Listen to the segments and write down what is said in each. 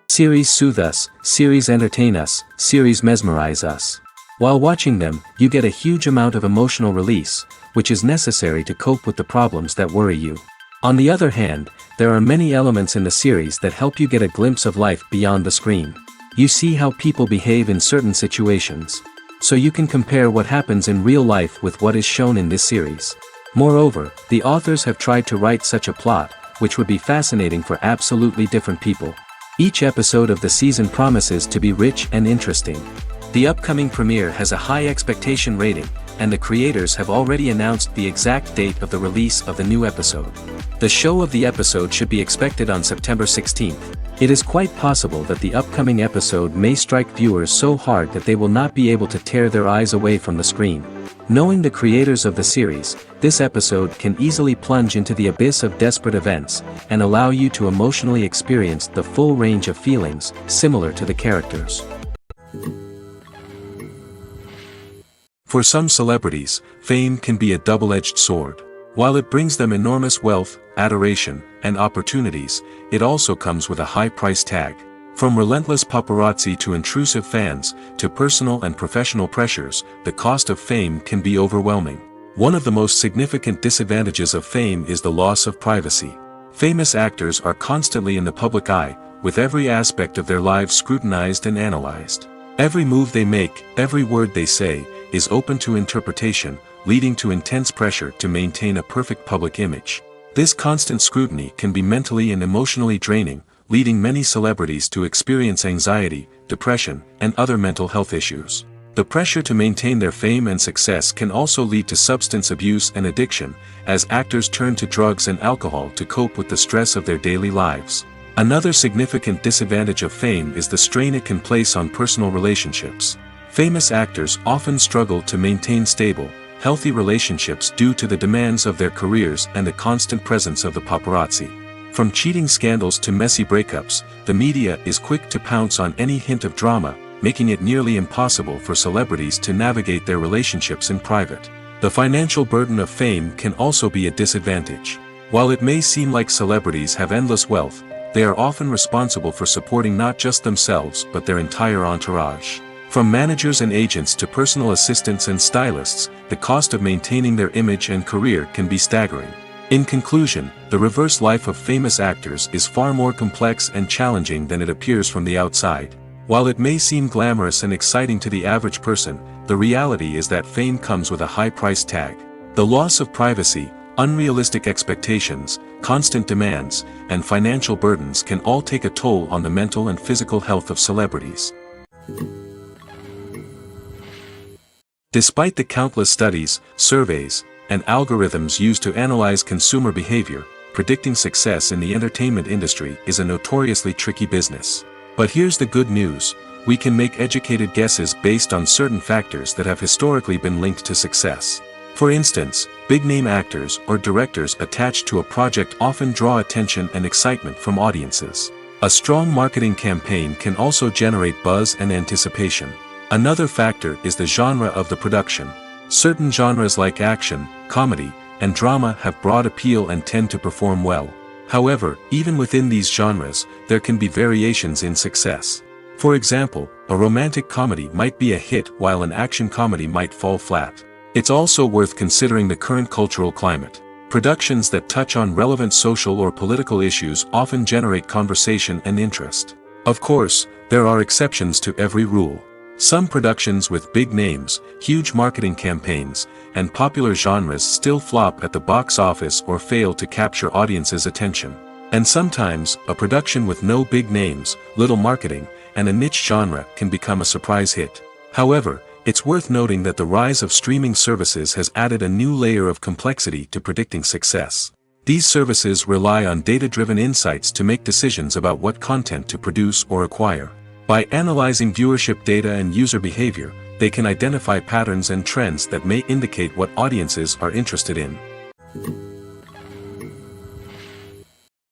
Series soothe us, series entertain us, series mesmerize us. While watching them, you get a huge amount of emotional release, which is necessary to cope with the problems that worry you. On the other hand, there are many elements in the series that help you get a glimpse of life beyond the screen. You see how people behave in certain situations. So you can compare what happens in real life with what is shown in this series. Moreover, the authors have tried to write such a plot, which would be fascinating for absolutely different people. Each episode of the season promises to be rich and interesting. The upcoming premiere has a high expectation rating, and the creators have already announced the exact date of the release of the new episode. The show of the episode should be expected on September 16th. It is quite possible that the upcoming episode may strike viewers so hard that they will not be able to tear their eyes away from the screen. Knowing the creators of the series, this episode can easily plunge into the abyss of desperate events, and allow you to emotionally experience the full range of feelings, similar to the characters. For some celebrities, fame can be a double-edged sword. While it brings them enormous wealth, adoration, and opportunities, it also comes with a high price tag. From relentless paparazzi to intrusive fans, to personal and professional pressures, the cost of fame can be overwhelming. One of the most significant disadvantages of fame is the loss of privacy. Famous actors are constantly in the public eye, with every aspect of their lives scrutinized and analyzed. Every move they make, every word they say, is open to interpretation, leading to intense pressure to maintain a perfect public image. This constant scrutiny can be mentally and emotionally draining, leading many celebrities to experience anxiety, depression, and other mental health issues. The pressure to maintain their fame and success can also lead to substance abuse and addiction, as actors turn to drugs and alcohol to cope with the stress of their daily lives. Another significant disadvantage of fame is the strain it can place on personal relationships. Famous actors often struggle to maintain stable, healthy relationships due to the demands of their careers and the constant presence of the paparazzi. From cheating scandals to messy breakups, the media is quick to pounce on any hint of drama, making it nearly impossible for celebrities to navigate their relationships in private. The financial burden of fame can also be a disadvantage. While it may seem like celebrities have endless wealth, they are often responsible for supporting not just themselves but their entire entourage. From managers and agents to personal assistants and stylists, the cost of maintaining their image and career can be staggering. In conclusion, the reverse life of famous actors is far more complex and challenging than it appears from the outside. While it may seem glamorous and exciting to the average person, the reality is that fame comes with a high price tag. The loss of privacy, unrealistic expectations, constant demands, and financial burdens can all take a toll on the mental and physical health of celebrities. Despite the countless studies, surveys, and algorithms used to analyze consumer behavior, predicting success in the entertainment industry is a notoriously tricky business. But here's the good news: we can make educated guesses based on certain factors that have historically been linked to success. For instance, big-name actors or directors attached to a project often draw attention and excitement from audiences. A strong marketing campaign can also generate buzz and anticipation. Another factor is the genre of the production. Certain genres like action, comedy, and drama have broad appeal and tend to perform well. However, even within these genres, there can be variations in success. For example, a romantic comedy might be a hit while an action comedy might fall flat. It's also worth considering the current cultural climate. Productions that touch on relevant social or political issues often generate conversation and interest. Of course, there are exceptions to every rule. Some productions with big names, huge marketing campaigns, and popular genres still flop at the box office or fail to capture audiences' attention. And sometimes, a production with no big names, little marketing, and a niche genre can become a surprise hit. However, it's worth noting that the rise of streaming services has added a new layer of complexity to predicting success. These services rely on data-driven insights to make decisions about what content to produce or acquire. By analyzing viewership data and user behavior, they can identify patterns and trends that may indicate what audiences are interested in.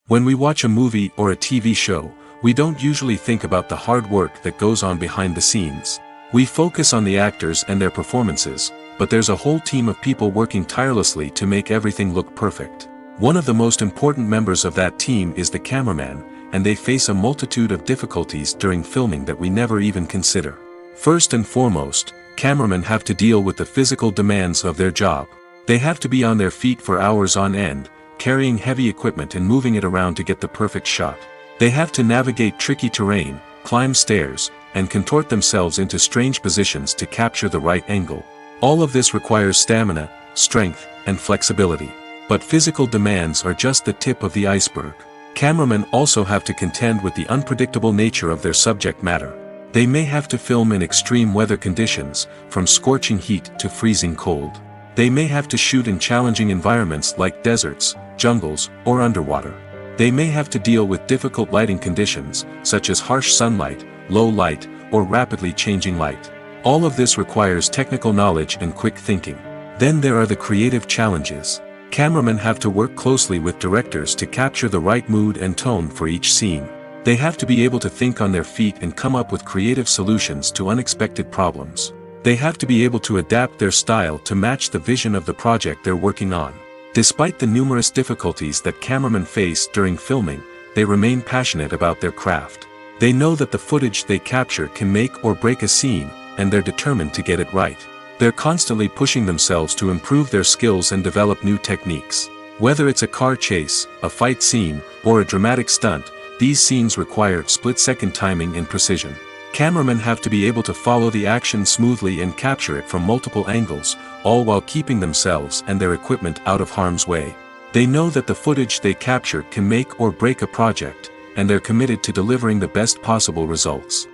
When we watch a movie or a TV show, we don't usually think about the hard work that goes on behind the scenes. We focus on the actors and their performances, but there's a whole team of people working tirelessly to make everything look perfect. One of the most important members of that team is the cameraman, and they face a multitude of difficulties during filming that we never even consider. First and foremost, cameramen have to deal with the physical demands of their job. They have to be on their feet for hours on end, carrying heavy equipment and moving it around to get the perfect shot. They have to navigate tricky terrain, climb stairs, and contort themselves into strange positions to capture the right angle. All of this requires stamina, strength, and flexibility. But physical demands are just the tip of the iceberg. Cameramen also have to contend with the unpredictable nature of their subject matter. They may have to film in extreme weather conditions, from scorching heat to freezing cold. They may have to shoot in challenging environments like deserts, jungles, or underwater. They may have to deal with difficult lighting conditions, such as harsh sunlight, low light, or rapidly changing light. All of this requires technical knowledge and quick thinking. Then there are the creative challenges. Cameramen have to work closely with directors to capture the right mood and tone for each scene. They have to be able to think on their feet and come up with creative solutions to unexpected problems. They have to be able to adapt their style to match the vision of the project they're working on. Despite the numerous difficulties that cameramen face during filming, they remain passionate about their craft. They know that the footage they capture can make or break a scene, and they're determined to get it right. They're constantly pushing themselves to improve their skills and develop new techniques. Whether it's a car chase, a fight scene, or a dramatic stunt, these scenes require split-second timing and precision. Cameramen have to be able to follow the action smoothly and capture it from multiple angles, all while keeping themselves and their equipment out of harm's way. They know that the footage they capture can make or break a project, and they're committed to delivering the best possible results.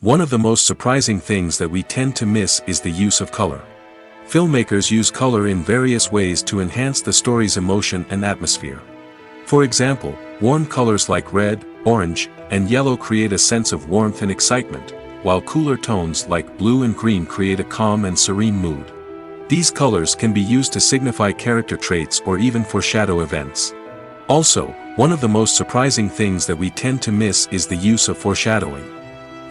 One of the most surprising things that we tend to miss is the use of color. Filmmakers use color in various ways to enhance the story's emotion and atmosphere. For example, warm colors like red, orange, and yellow create a sense of warmth and excitement, while cooler tones like blue and green create a calm and serene mood. These colors can be used to signify character traits or even foreshadow events. Also, one of the most surprising things that we tend to miss is the use of foreshadowing.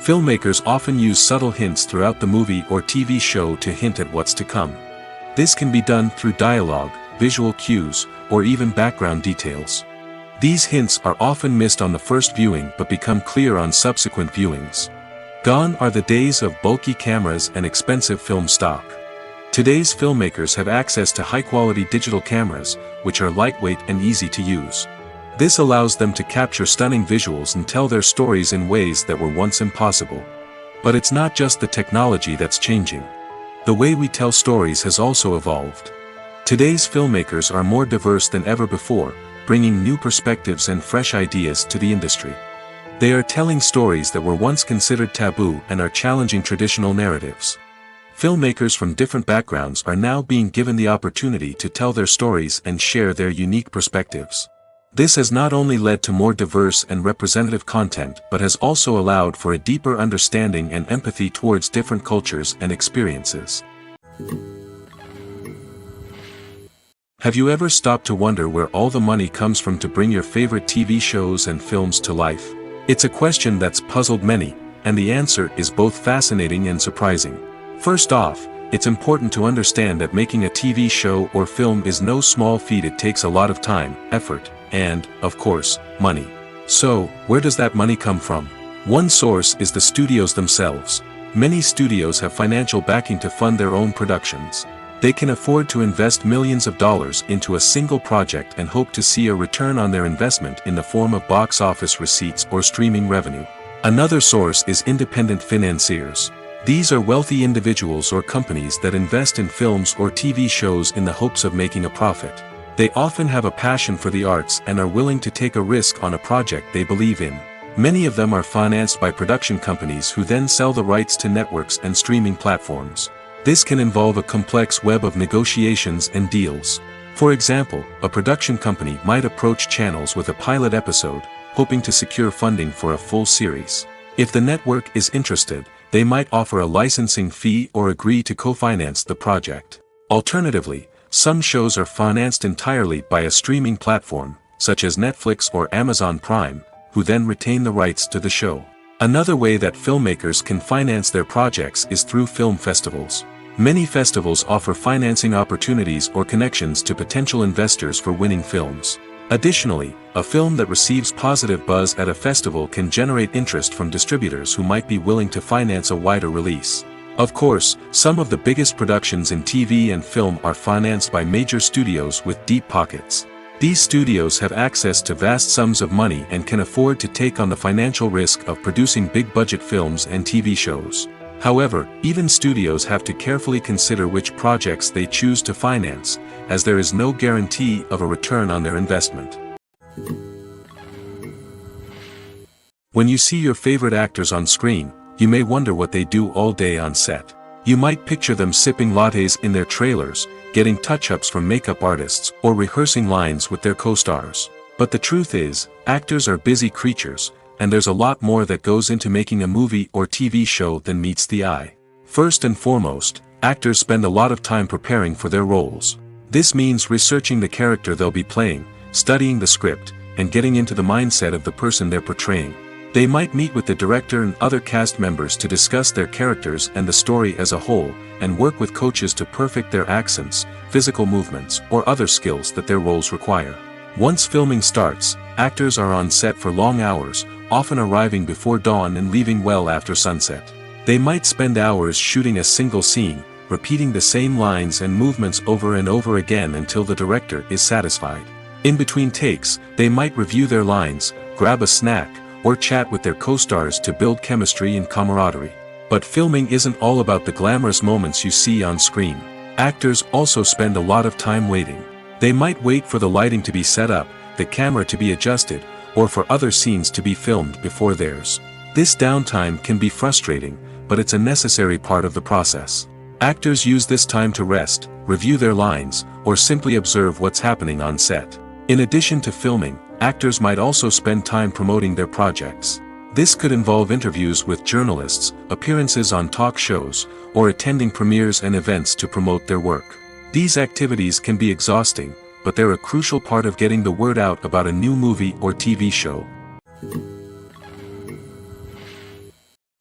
Filmmakers often use subtle hints throughout the movie or TV show to hint at what's to come. This can be done through dialogue, visual cues, or even background details. These hints are often missed on the first viewing but become clear on subsequent viewings. Gone are the days of bulky cameras and expensive film stock. Today's filmmakers have access to high-quality digital cameras, which are lightweight and easy to use. This allows them to capture stunning visuals and tell their stories in ways that were once impossible. But it's not just the technology that's changing. The way we tell stories has also evolved. Today's filmmakers are more diverse than ever before, bringing new perspectives and fresh ideas to the industry. They are telling stories that were once considered taboo and are challenging traditional narratives. Filmmakers from different backgrounds are now being given the opportunity to tell their stories and share their unique perspectives. This has not only led to more diverse and representative content but has also allowed for a deeper understanding and empathy towards different cultures and experiences. Have you ever stopped to wonder where all the money comes from to bring your favorite TV shows and films to life? It's a question that's puzzled many, and the answer is both fascinating and surprising. First off, it's important to understand that making a TV show or film is no small feat. It takes a lot of time, effort, and, of course, money. So, where does that money come from? One source is the studios themselves. Many studios have financial backing to fund their own productions. They can afford to invest millions of dollars into a single project and hope to see a return on their investment in the form of box office receipts or streaming revenue. Another source is independent financiers. These are wealthy individuals or companies that invest in films or TV shows in the hopes of making a profit. They often have a passion for the arts and are willing to take a risk on a project they believe in. Many of them are financed by production companies who then sell the rights to networks and streaming platforms. This can involve a complex web of negotiations and deals. For example, a production company might approach channels with a pilot episode, hoping to secure funding for a full series. If the network is interested, they might offer a licensing fee or agree to co-finance the project. Alternatively, some shows are financed entirely by a streaming platform, such as Netflix or Amazon Prime, who then retain the rights to the show. Another way that filmmakers can finance their projects is through film festivals. Many festivals offer financing opportunities or connections to potential investors for winning films. Additionally, a film that receives positive buzz at a festival can generate interest from distributors who might be willing to finance a wider release. Of course, some of the biggest productions in TV and film are financed by major studios with deep pockets. These studios have access to vast sums of money and can afford to take on the financial risk of producing big-budget films and TV shows. However, even studios have to carefully consider which projects they choose to finance, as there is no guarantee of a return on their investment. When you see your favorite actors on screen, you may wonder what they do all day on set. You might picture them sipping lattes in their trailers, getting touch-ups from makeup artists, or rehearsing lines with their co-stars. But the truth is, actors are busy creatures, and there's a lot more that goes into making a movie or TV show than meets the eye. First and foremost, actors spend a lot of time preparing for their roles. This means researching the character they'll be playing, studying the script, and getting into the mindset of the person they're portraying. They might meet with the director and other cast members to discuss their characters and the story as a whole, and work with coaches to perfect their accents, physical movements, or other skills that their roles require. Once filming starts, actors are on set for long hours, often arriving before dawn and leaving well after sunset. They might spend hours shooting a single scene, repeating the same lines and movements over and over again until the director is satisfied. In between takes, they might review their lines, grab a snack, or chat with their co-stars to build chemistry and camaraderie. But filming isn't all about the glamorous moments you see on screen. Actors also spend a lot of time waiting. They might wait for the lighting to be set up, the camera to be adjusted, or for other scenes to be filmed before theirs. This downtime can be frustrating, but it's a necessary part of the process. Actors use this time to rest, review their lines, or simply observe what's happening on set. In addition to filming, actors might also spend time promoting their projects. This could involve interviews with journalists, appearances on talk shows, or attending premieres and events to promote their work. These activities can be exhausting, but they're a crucial part of getting the word out about a new movie or TV show.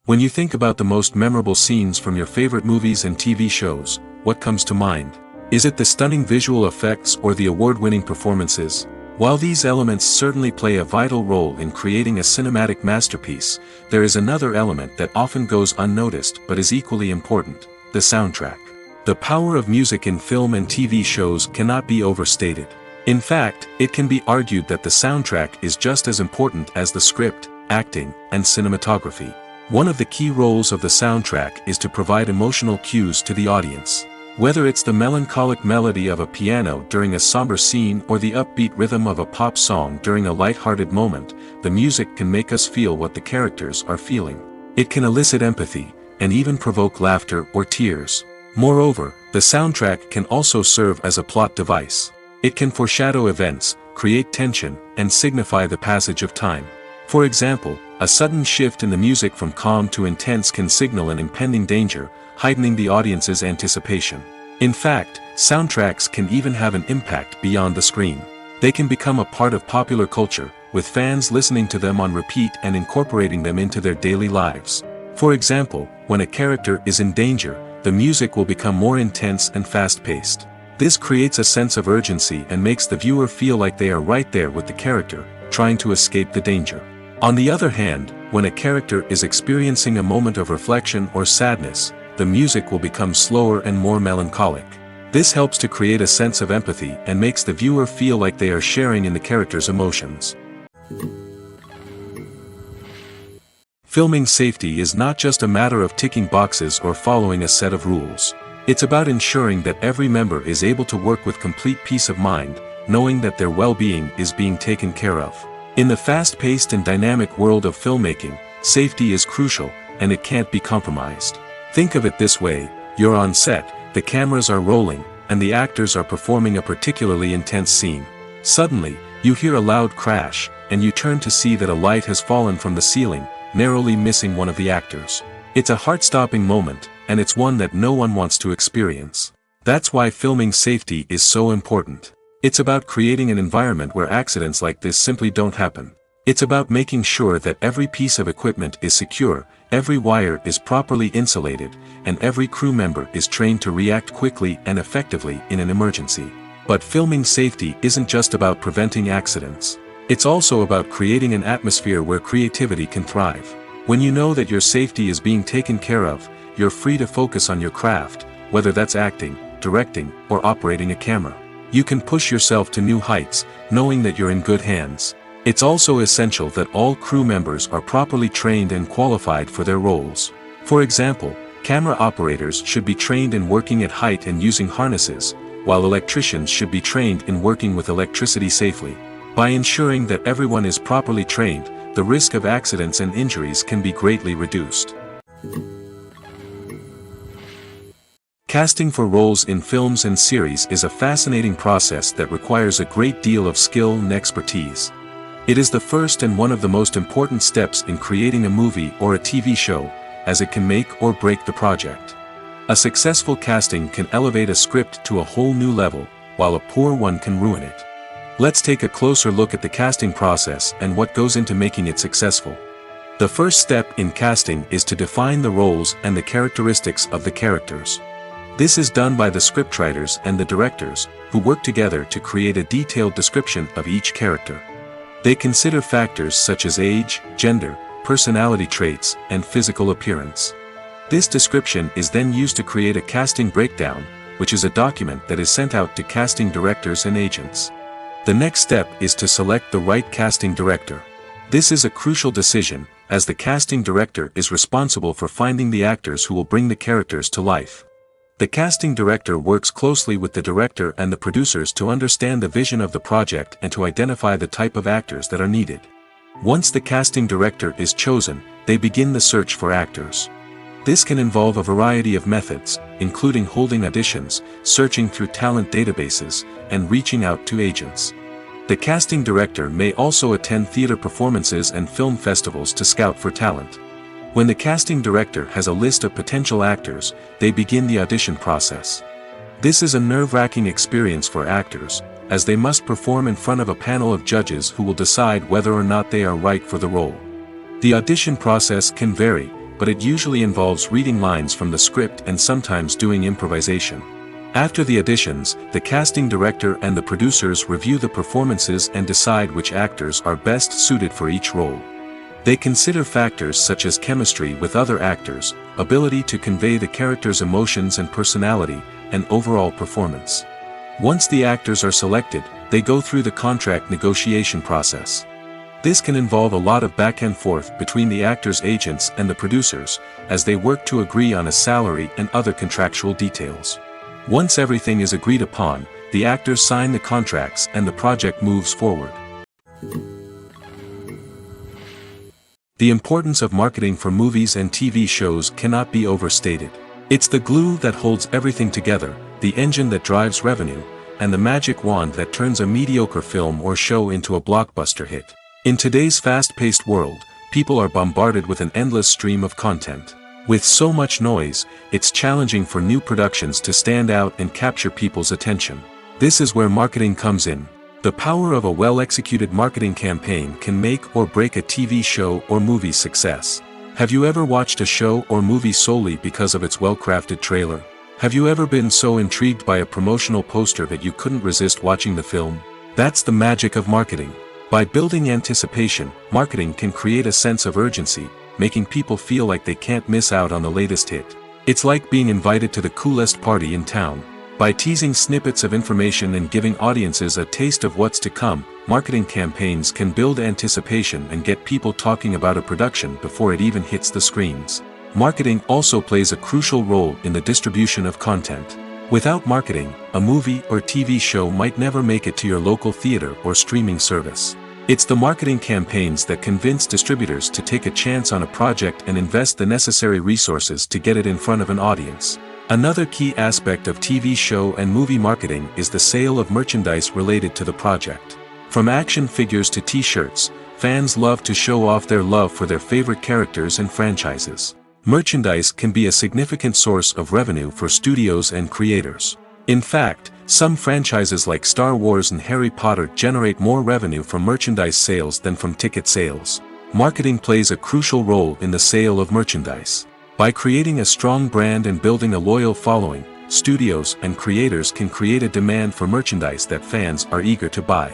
When you think about the most memorable scenes from your favorite movies and TV shows, what comes to mind? Is it the stunning visual effects or the award-winning performances? While these elements certainly play a vital role in creating a cinematic masterpiece, there is another element that often goes unnoticed but is equally important: the soundtrack. The power of music in film and TV shows cannot be overstated. In fact, it can be argued that the soundtrack is just as important as the script, acting, and cinematography. One of the key roles of the soundtrack is to provide emotional cues to the audience. Whether it's the melancholic melody of a piano during a somber scene or the upbeat rhythm of a pop song during a light-hearted moment, the music can make us feel what the characters are feeling. It can elicit empathy, and even provoke laughter or tears. Moreover, the soundtrack can also serve as a plot device. It can foreshadow events, create tension, and signify the passage of time. For example, a sudden shift in the music from calm to intense can signal an impending danger, heightening the audience's anticipation. In fact, soundtracks can even have an impact beyond the screen. They can become a part of popular culture, with fans listening to them on repeat and incorporating them into their daily lives. For example, when a character is in danger, the music will become more intense and fast-paced. This creates a sense of urgency and makes the viewer feel like they are right there with the character, trying to escape the danger. On the other hand, when a character is experiencing a moment of reflection or sadness, the music will become slower and more melancholic. This helps to create a sense of empathy and makes the viewer feel like they are sharing in the character's emotions. Filming safety is not just a matter of ticking boxes or following a set of rules. It's about ensuring that every member is able to work with complete peace of mind, knowing that their well-being is being taken care of. In the fast-paced and dynamic world of filmmaking, safety is crucial, and it can't be compromised. Think of it this way: you're on set, the cameras are rolling, and the actors are performing a particularly intense scene. Suddenly, you hear a loud crash, and you turn to see that a light has fallen from the ceiling, narrowly missing one of the actors. It's a heart-stopping moment, and it's one that no one wants to experience. That's why filming safety is so important. It's about creating an environment where accidents like this simply don't happen. It's about making sure that every piece of equipment is secure, every wire is properly insulated, and every crew member is trained to react quickly and effectively in an emergency. But filming safety isn't just about preventing accidents. It's also about creating an atmosphere where creativity can thrive. When you know that your safety is being taken care of, you're free to focus on your craft, whether that's acting, directing, or operating a camera. You can push yourself to new heights, knowing that you're in good hands. It's also essential that all crew members are properly trained and qualified for their roles. For example, camera operators should be trained in working at height and using harnesses, while electricians should be trained in working with electricity safely. By ensuring that everyone is properly trained, the risk of accidents and injuries can be greatly reduced. Casting for roles in films and series is a fascinating process that requires a great deal of skill and expertise. It is the first and one of the most important steps in creating a movie or a TV show, as it can make or break the project. A successful casting can elevate a script to a whole new level, while a poor one can ruin it. Let's take a closer look at the casting process and what goes into making it successful. The first step in casting is to define the roles and the characteristics of the characters. This is done by the scriptwriters and the directors, who work together to create a detailed description of each character. They consider factors such as age, gender, personality traits, and physical appearance. This description is then used to create a casting breakdown, which is a document that is sent out to casting directors and agents. The next step is to select the right casting director. This is a crucial decision, as the casting director is responsible for finding the actors who will bring the characters to life. The casting director works closely with the director and the producers to understand the vision of the project and to identify the type of actors that are needed. Once the casting director is chosen, they begin the search for actors. This can involve a variety of methods, including holding auditions, searching through talent databases, and reaching out to agents. The casting director may also attend theater performances and film festivals to scout for talent. When the casting director has a list of potential actors, they begin the audition process. This is a nerve-wracking experience for actors, as they must perform in front of a panel of judges who will decide whether or not they are right for the role. The audition process can vary, but it usually involves reading lines from the script and sometimes doing improvisation. After the auditions, the casting director and the producers review the performances and decide which actors are best suited for each role. They consider factors such as chemistry with other actors, ability to convey the character's emotions and personality, and overall performance. Once the actors are selected, they go through the contract negotiation process. This can involve a lot of back and forth between the actors' agents and the producers, as they work to agree on a salary and other contractual details. Once everything is agreed upon, the actors sign the contracts and the project moves forward. The importance of marketing for movies and TV shows cannot be overstated. It's the glue that holds everything together, the engine that drives revenue, and the magic wand that turns a mediocre film or show into a blockbuster hit. In today's fast-paced world, people are bombarded with an endless stream of content. With so much noise, it's challenging for new productions to stand out and capture people's attention. This is where marketing comes in. The power of a well-executed marketing campaign can make or break a TV show or movie's success. Have you ever watched a show or movie solely because of its well-crafted trailer? Have you ever been so intrigued by a promotional poster that you couldn't resist watching the film? That's the magic of marketing. By building anticipation, marketing can create a sense of urgency, making people feel like they can't miss out on the latest hit. It's like being invited to the coolest party in town. By teasing snippets of information and giving audiences a taste of what's to come, marketing campaigns can build anticipation and get people talking about a production before it even hits the screens. Marketing also plays a crucial role in the distribution of content. Without marketing, a movie or TV show might never make it to your local theater or streaming service. It's the marketing campaigns that convince distributors to take a chance on a project and invest the necessary resources to get it in front of an audience. Another key aspect of TV show and movie marketing is the sale of merchandise related to the project. From action figures to t-shirts, fans love to show off their love for their favorite characters and franchises. Merchandise can be a significant source of revenue for studios and creators. In fact, some franchises like Star Wars and Harry Potter generate more revenue from merchandise sales than from ticket sales. Marketing plays a crucial role in the sale of merchandise. By creating a strong brand and building a loyal following, studios and creators can create a demand for merchandise that fans are eager to buy.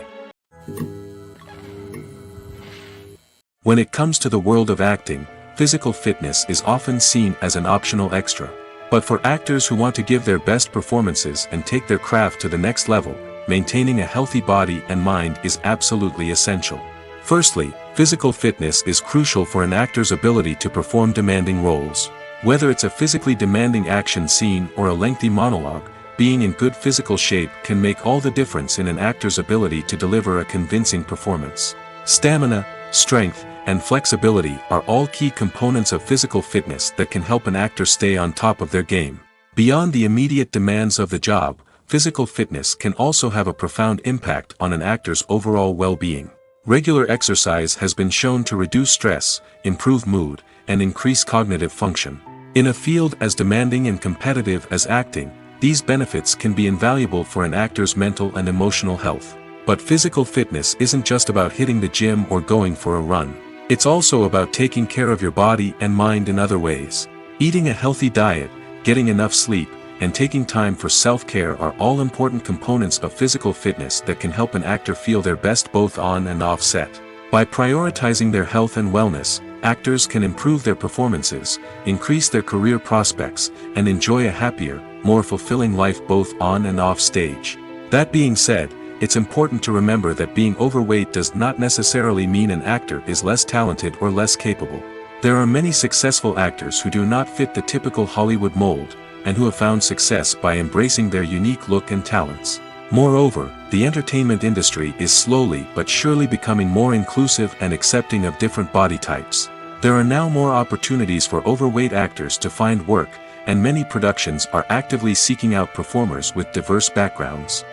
When it comes to the world of acting, physical fitness is often seen as an optional extra. But for actors who want to give their best performances and take their craft to the next level, maintaining a healthy body and mind is absolutely essential. Firstly, physical fitness is crucial for an actor's ability to perform demanding roles. Whether it's a physically demanding action scene or a lengthy monologue, being in good physical shape can make all the difference in an actor's ability to deliver a convincing performance. Stamina, strength, and flexibility are all key components of physical fitness that can help an actor stay on top of their game. Beyond the immediate demands of the job, physical fitness can also have a profound impact on an actor's overall well-being. Regular exercise has been shown to reduce stress, improve mood, and increase cognitive function. In a field as demanding and competitive as acting, these benefits can be invaluable for an actor's mental and emotional health. But physical fitness isn't just about hitting the gym or going for a run. It's also about taking care of your body and mind in other ways. Eating a healthy diet, getting enough sleep, and taking time for self-care are all important components of physical fitness that can help an actor feel their best both on and off set. By prioritizing their health and wellness, actors can improve their performances, increase their career prospects, and enjoy a happier, more fulfilling life both on and off stage. That being said, it's important to remember that being overweight does not necessarily mean an actor is less talented or less capable. There are many successful actors who do not fit the typical Hollywood mold, and who have found success by embracing their unique look and talents. Moreover, the entertainment industry is slowly but surely becoming more inclusive and accepting of different body types. There are now more opportunities for overweight actors to find work, and many productions are actively seeking out performers with diverse backgrounds.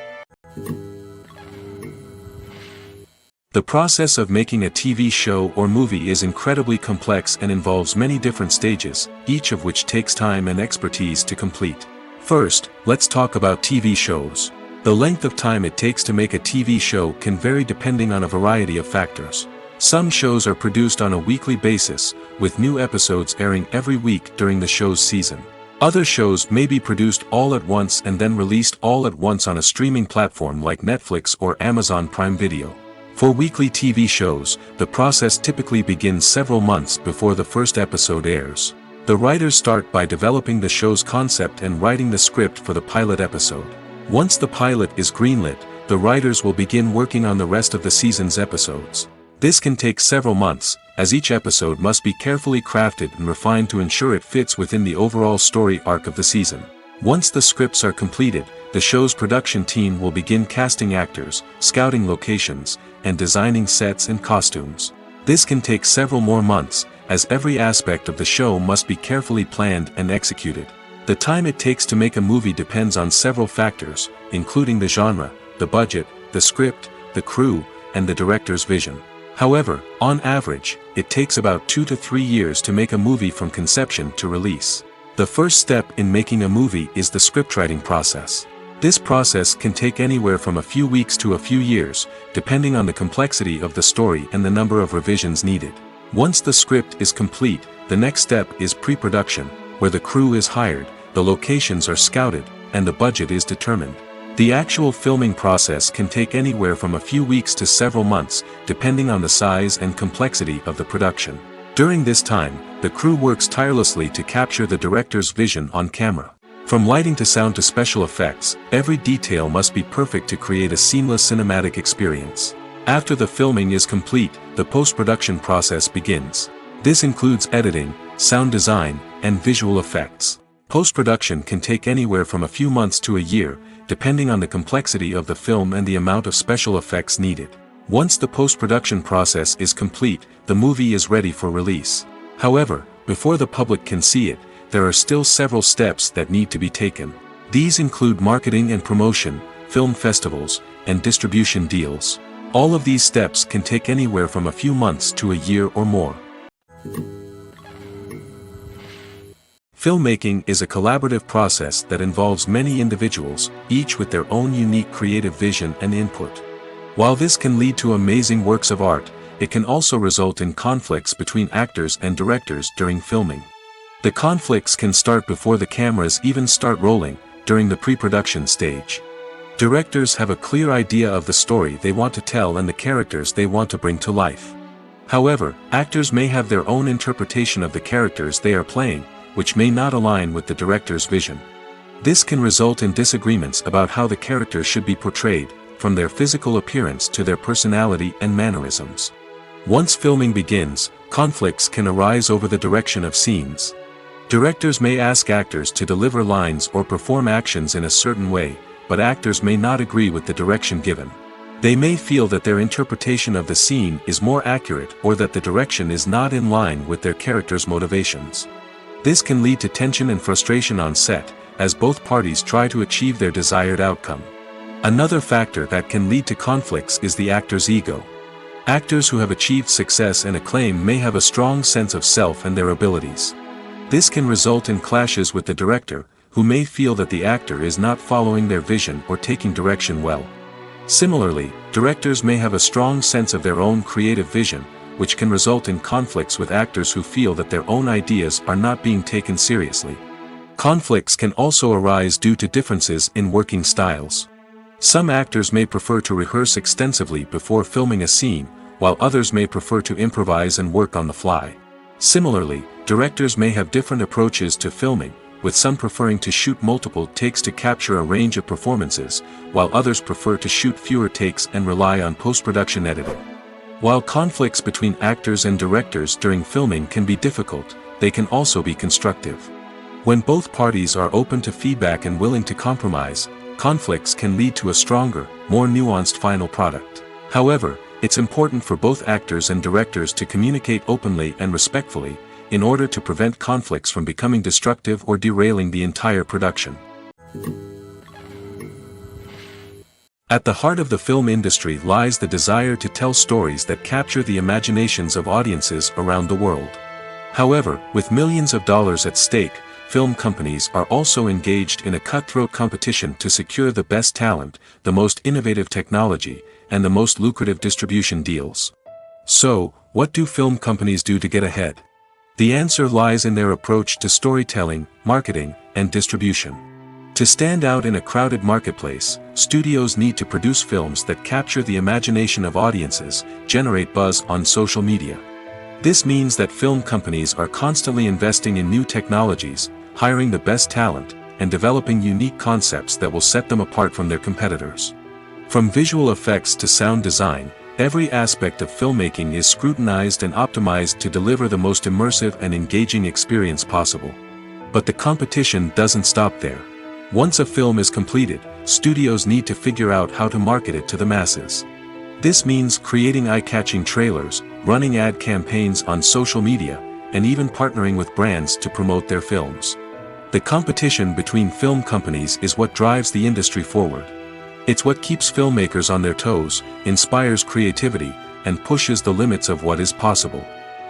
The process of making a TV show or movie is incredibly complex and involves many different stages, each of which takes time and expertise to complete. First, let's talk about TV shows. The length of time it takes to make a TV show can vary depending on a variety of factors. Some shows are produced on a weekly basis, with new episodes airing every week during the show's season. Other shows may be produced all at once and then released all at once on a streaming platform like Netflix or Amazon Prime Video. For weekly TV shows, the process typically begins several months before the first episode airs. The writers start by developing the show's concept and writing the script for the pilot episode. Once the pilot is greenlit, the writers will begin working on the rest of the season's episodes. This can take several months, as each episode must be carefully crafted and refined to ensure it fits within the overall story arc of the season. Once the scripts are completed, the show's production team will begin casting actors, scouting locations, and designing sets and costumes. This can take several more months, as every aspect of the show must be carefully planned and executed. The time it takes to make a movie depends on several factors, including the genre, the budget, the script, the crew, and the director's vision. However, on average, it takes about 2 to 3 years to make a movie from conception to release. The first step in making a movie is the scriptwriting process. This process can take anywhere from a few weeks to a few years, depending on the complexity of the story and the number of revisions needed. Once the script is complete, the next step is pre-production, where the crew is hired, the locations are scouted, and the budget is determined. The actual filming process can take anywhere from a few weeks to several months, depending on the size and complexity of the production. During this time, the crew works tirelessly to capture the director's vision on camera. From lighting to sound to special effects, every detail must be perfect to create a seamless cinematic experience. After the filming is complete, the post-production process begins. This includes editing, sound design, and visual effects. Post-production can take anywhere from a few months to a year, depending on the complexity of the film and the amount of special effects needed. Once the post-production process is complete, the movie is ready for release. However, before the public can see it, there are still several steps that need to be taken. These include marketing and promotion, film festivals, and distribution deals. All of these steps can take anywhere from a few months to a year or more. Filmmaking is a collaborative process that involves many individuals, each with their own unique creative vision and input. While this can lead to amazing works of art, it can also result in conflicts between actors and directors during filming. The conflicts can start before the cameras even start rolling, during the pre-production stage. Directors have a clear idea of the story they want to tell and the characters they want to bring to life. However, actors may have their own interpretation of the characters they are playing, which may not align with the director's vision. This can result in disagreements about how the characters should be portrayed, from their physical appearance to their personality and mannerisms. Once filming begins, conflicts can arise over the direction of scenes. Directors may ask actors to deliver lines or perform actions in a certain way, but actors may not agree with the direction given. They may feel that their interpretation of the scene is more accurate or that the direction is not in line with their character's motivations. This can lead to tension and frustration on set, as both parties try to achieve their desired outcome. Another factor that can lead to conflicts is the actor's ego. Actors who have achieved success and acclaim may have a strong sense of self and their abilities. This can result in clashes with the director, who may feel that the actor is not following their vision or taking direction well. Similarly, directors may have a strong sense of their own creative vision, which can result in conflicts with actors who feel that their own ideas are not being taken seriously. Conflicts can also arise due to differences in working styles. Some actors may prefer to rehearse extensively before filming a scene, while others may prefer to improvise and work on the fly. Similarly, directors may have different approaches to filming, with some preferring to shoot multiple takes to capture a range of performances, while others prefer to shoot fewer takes and rely on post-production editing. While conflicts between actors and directors during filming can be difficult, they can also be constructive. When both parties are open to feedback and willing to compromise, conflicts can lead to a stronger, more nuanced final product. However, it's important for both actors and directors to communicate openly and respectfully, in order to prevent conflicts from becoming destructive or derailing the entire production. At the heart of the film industry lies the desire to tell stories that capture the imaginations of audiences around the world. However, with millions of dollars at stake, film companies are also engaged in a cutthroat competition to secure the best talent, the most innovative technology, and the most lucrative distribution deals. So, what do film companies do to get ahead? The answer lies in their approach to storytelling, marketing, and distribution. To stand out in a crowded marketplace, studios need to produce films that capture the imagination of audiences, generate buzz on social media. This means that film companies are constantly investing in new technologies, hiring the best talent, and developing unique concepts that will set them apart from their competitors. From visual effects to sound design, every aspect of filmmaking is scrutinized and optimized to deliver the most immersive and engaging experience possible. But the competition doesn't stop there. Once a film is completed, studios need to figure out how to market it to the masses. This means creating eye-catching trailers, running ad campaigns on social media, and even partnering with brands to promote their films. The competition between film companies is what drives the industry forward. It's what keeps filmmakers on their toes, inspires creativity, and pushes the limits of what is possible.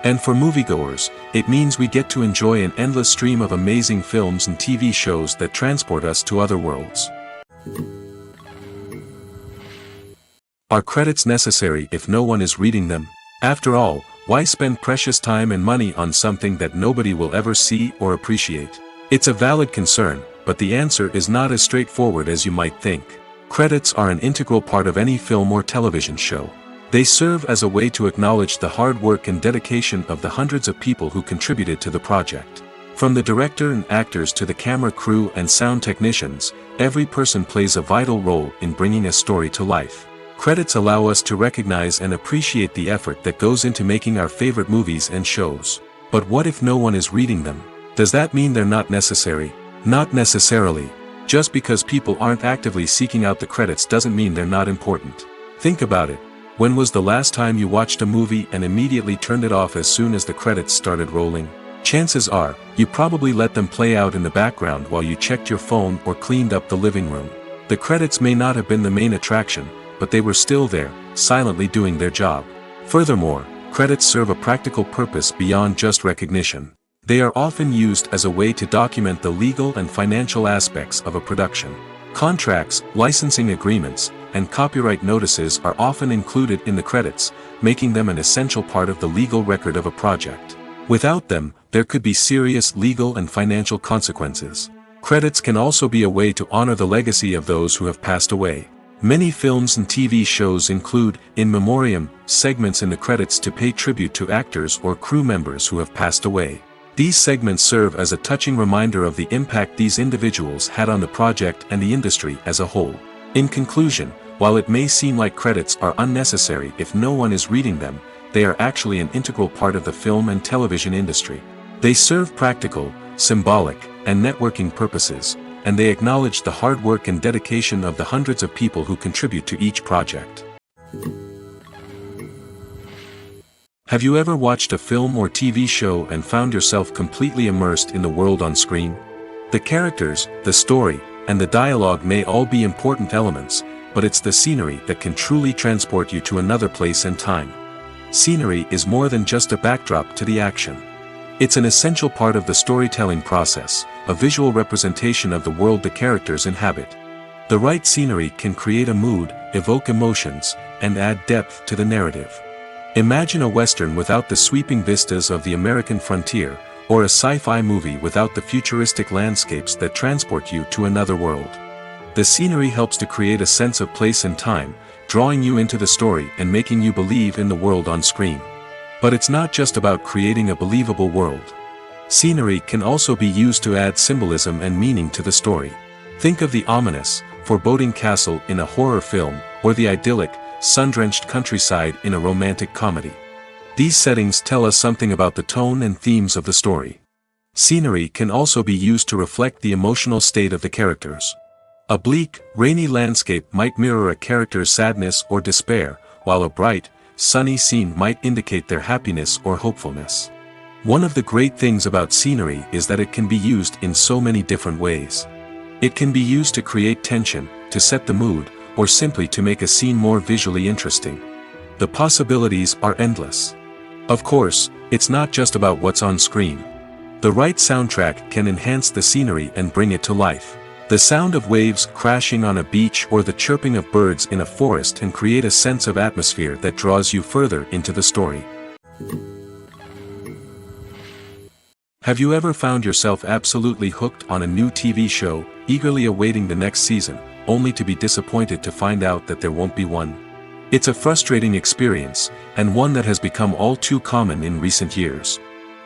And for moviegoers, it means we get to enjoy an endless stream of amazing films and TV shows that transport us to other worlds. Are credits necessary if no one is reading them? After all, why spend precious time and money on something that nobody will ever see or appreciate? It's a valid concern, but the answer is not as straightforward as you might think. Credits are an integral part of any film or television show. They serve as a way to acknowledge the hard work and dedication of the hundreds of people who contributed to the project. From the director and actors to the camera crew and sound technicians, every person plays a vital role in bringing a story to life. Credits allow us to recognize and appreciate the effort that goes into making our favorite movies and shows. But what if no one is reading them? Does that mean they're not necessary? Not necessarily. Just because people aren't actively seeking out the credits doesn't mean they're not important. Think about it. When was the last time you watched a movie and immediately turned it off as soon as the credits started rolling? Chances are, you probably let them play out in the background while you checked your phone or cleaned up the living room. The credits may not have been the main attraction, but they were still there, silently doing their job. Furthermore, credits serve a practical purpose beyond just recognition. They are often used as a way to document the legal and financial aspects of a production. Contracts, licensing agreements, and copyright notices are often included in the credits, making them an essential part of the legal record of a project. Without them, there could be serious legal and financial consequences. Credits can also be a way to honor the legacy of those who have passed away. Many films and TV shows include, in memoriam, segments in the credits to pay tribute to actors or crew members who have passed away. These segments serve as a touching reminder of the impact these individuals had on the project and the industry as a whole. In conclusion, while it may seem like credits are unnecessary if no one is reading them, they are actually an integral part of the film and television industry. They serve practical, symbolic, and networking purposes, and they acknowledge the hard work and dedication of the hundreds of people who contribute to each project. Have you ever watched a film or TV show and found yourself completely immersed in the world on screen? The characters, the story, and the dialogue may all be important elements, but it's the scenery that can truly transport you to another place and time. Scenery is more than just a backdrop to the action. It's an essential part of the storytelling process, a visual representation of the world the characters inhabit. The right scenery can create a mood, evoke emotions, and add depth to the narrative. Imagine a western without the sweeping vistas of the American frontier, or a sci-fi movie without the futuristic landscapes that transport you to another world. The scenery helps to create a sense of place and time, drawing you into the story and making you believe in the world on screen. But it's not just about creating a believable world. Scenery can also be used to add symbolism and meaning to the story. Think of the ominous, foreboding castle in a horror film, or the idyllic, sun-drenched countryside in a romantic comedy. These settings tell us something about the tone and themes of the story. Scenery can also be used to reflect the emotional state of the characters. A bleak, rainy landscape might mirror a character's sadness or despair, while a bright, sunny scene might indicate their happiness or hopefulness. One of the great things about scenery is that it can be used in so many different ways. It can be used to create tension, to set the mood, or simply to make a scene more visually interesting. The possibilities are endless. Of course, it's not just about what's on screen. The right soundtrack can enhance the scenery and bring it to life. The sound of waves crashing on a beach or the chirping of birds in a forest can create a sense of atmosphere that draws you further into the story. Have you ever found yourself absolutely hooked on a new TV show, eagerly awaiting the next season, only to be disappointed to find out that there won't be one? It's a frustrating experience, and one that has become all too common in recent years.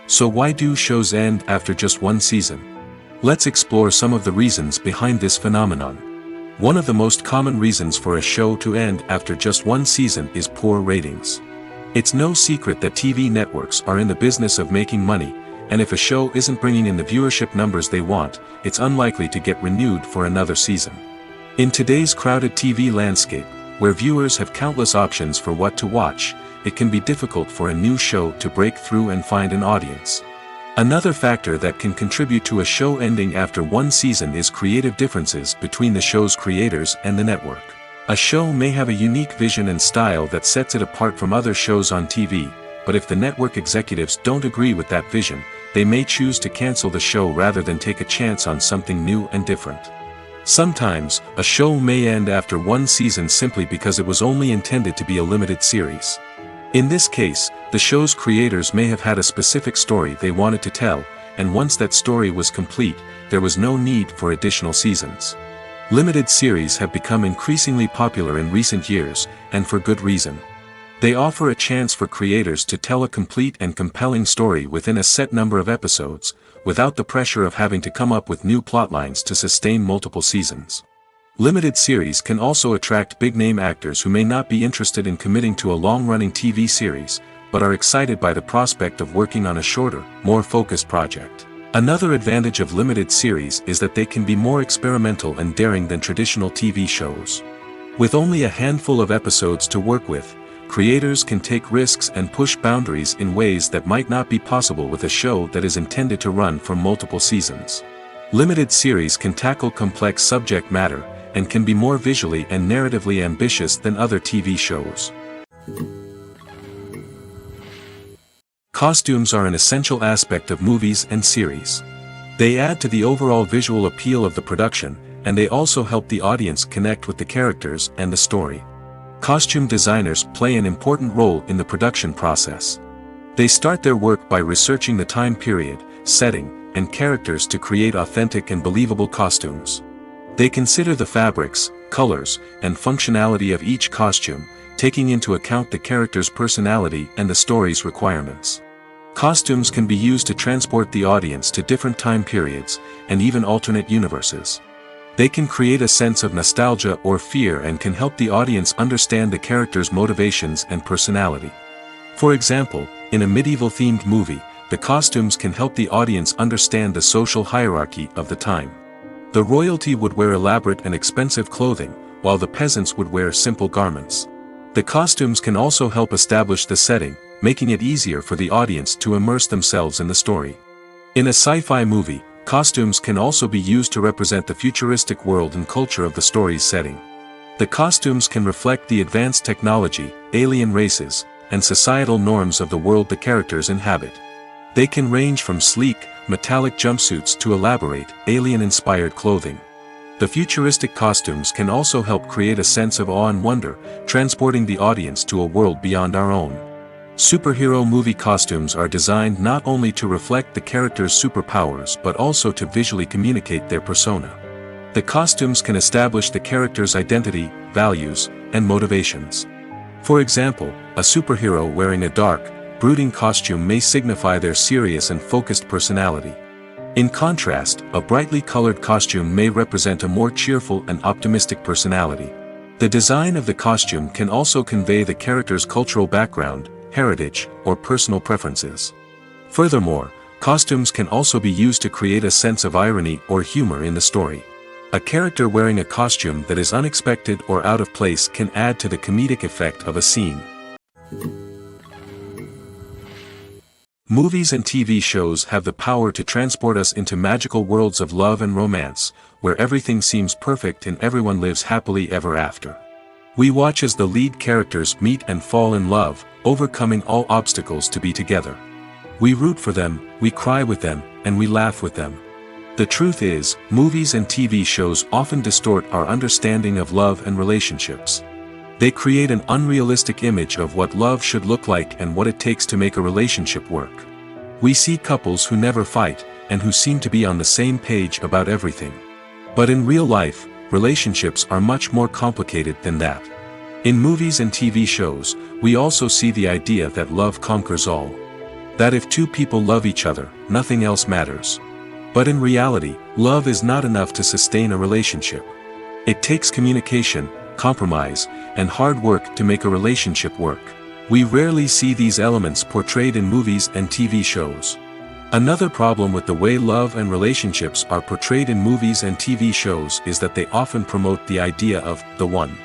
So why do shows end after just one season? Let's explore some of the reasons behind this phenomenon. One of the most common reasons for a show to end after just one season is poor ratings. It's no secret that TV networks are in the business of making money, and if a show isn't bringing in the viewership numbers they want, it's unlikely to get renewed for another season. In today's crowded TV landscape, where viewers have countless options for what to watch, it can be difficult for a new show to break through and find an audience. Another factor that can contribute to a show ending after one season is creative differences between the show's creators and the network. A show may have a unique vision and style that sets it apart from other shows on TV, but if the network executives don't agree with that vision, they may choose to cancel the show rather than take a chance on something new and different. Sometimes, a show may end after one season simply because it was only intended to be a limited series. In this case, the show's creators may have had a specific story they wanted to tell, and once that story was complete, there was no need for additional seasons. Limited series have become increasingly popular in recent years, and for good reason. They offer a chance for creators to tell a complete and compelling story within a set number of episodes, without the pressure of having to come up with new plotlines to sustain multiple seasons. Limited series can also attract big-name actors who may not be interested in committing to a long-running TV series, but are excited by the prospect of working on a shorter, more focused project. Another advantage of limited series is that they can be more experimental and daring than traditional TV shows. With only a handful of episodes to work with, creators can take risks and push boundaries in ways that might not be possible with a show that is intended to run for multiple seasons. Limited series can tackle complex subject matter, and can be more visually and narratively ambitious than other TV shows. Costumes are an essential aspect of movies and series. They add to the overall visual appeal of the production, and they also help the audience connect with the characters and the story. Costume designers play an important role in the production process. They start their work by researching the time period, setting, and characters to create authentic and believable costumes. They consider the fabrics, colors, and functionality of each costume, taking into account the character's personality and the story's requirements. Costumes can be used to transport the audience to different time periods, and even alternate universes. They can create a sense of nostalgia or fear and can help the audience understand the character's motivations and personality. For example, in a medieval-themed movie, the costumes can help the audience understand the social hierarchy of the time. The royalty would wear elaborate and expensive clothing, while the peasants would wear simple garments. The costumes can also help establish the setting, making it easier for the audience to immerse themselves in the story. In a sci-fi movie, costumes can also be used to represent the futuristic world and culture of the story's setting. The costumes can reflect the advanced technology, alien races, and societal norms of the world the characters inhabit. They can range from sleek, metallic jumpsuits to elaborate, alien-inspired clothing. The futuristic costumes can also help create a sense of awe and wonder, transporting the audience to a world beyond our own. Superhero movie costumes are designed not only to reflect the character's superpowers but also to visually communicate their persona. The costumes can establish the character's identity, values, and motivations. For example, a superhero wearing a dark, brooding costume may signify their serious and focused personality. In contrast, a brightly colored costume may represent a more cheerful and optimistic personality. The design of the costume can also convey the character's cultural background, heritage, or personal preferences. Furthermore, costumes can also be used to create a sense of irony or humor in the story. A character wearing a costume that is unexpected or out of place can add to the comedic effect of a scene. Movies and TV shows have the power to transport us into magical worlds of love and romance, where everything seems perfect and everyone lives happily ever after. We watch as the lead characters meet and fall in love, overcoming all obstacles to be together. We root for them, we cry with them, and we laugh with them. The truth is, movies and TV shows often distort our understanding of love and relationships. They create an unrealistic image of what love should look like and what it takes to make a relationship work. We see couples who never fight, and who seem to be on the same page about everything. But in real life, relationships are much more complicated than that. In movies and TV shows, we also see the idea that love conquers all. That if two people love each other, nothing else matters. But in reality, love is not enough to sustain a relationship. It takes communication, compromise, and hard work to make a relationship work. We rarely see these elements portrayed in movies and TV shows. Another problem with the way love and relationships are portrayed in movies and TV shows is that they often promote the idea of the one.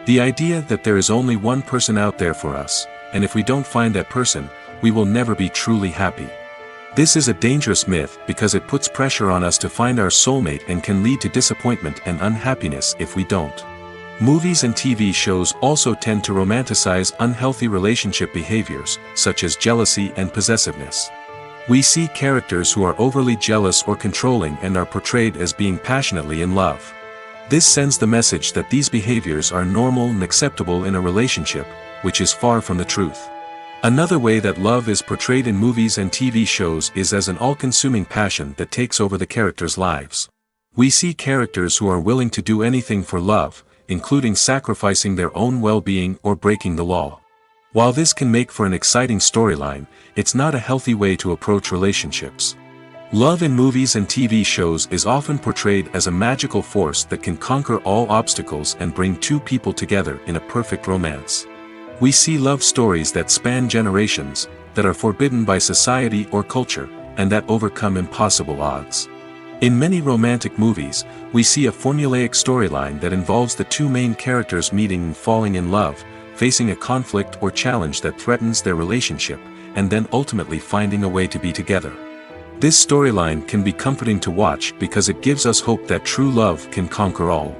The idea that there is only one person out there for us, and if we don't find that person, we will never be truly happy. This is a dangerous myth because it puts pressure on us to find our soulmate and can lead to disappointment and unhappiness if we don't. Movies and TV shows also tend to romanticize unhealthy relationship behaviors, such as jealousy and possessiveness. We see characters who are overly jealous or controlling and are portrayed as being passionately in love. This sends the message that these behaviors are normal and acceptable in a relationship, which is far from the truth. Another way that love is portrayed in movies and TV shows is as an all-consuming passion that takes over the characters' lives. We see characters who are willing to do anything for love, including sacrificing their own well-being or breaking the law. While this can make for an exciting storyline, it's not a healthy way to approach relationships. Love in movies and TV shows is often portrayed as a magical force that can conquer all obstacles and bring two people together in a perfect romance. We see love stories that span generations, that are forbidden by society or culture, and that overcome impossible odds. In many romantic movies, we see a formulaic storyline that involves the two main characters meeting and falling in love, facing a conflict or challenge that threatens their relationship, and then ultimately finding a way to be together. This storyline can be comforting to watch because it gives us hope that true love can conquer all.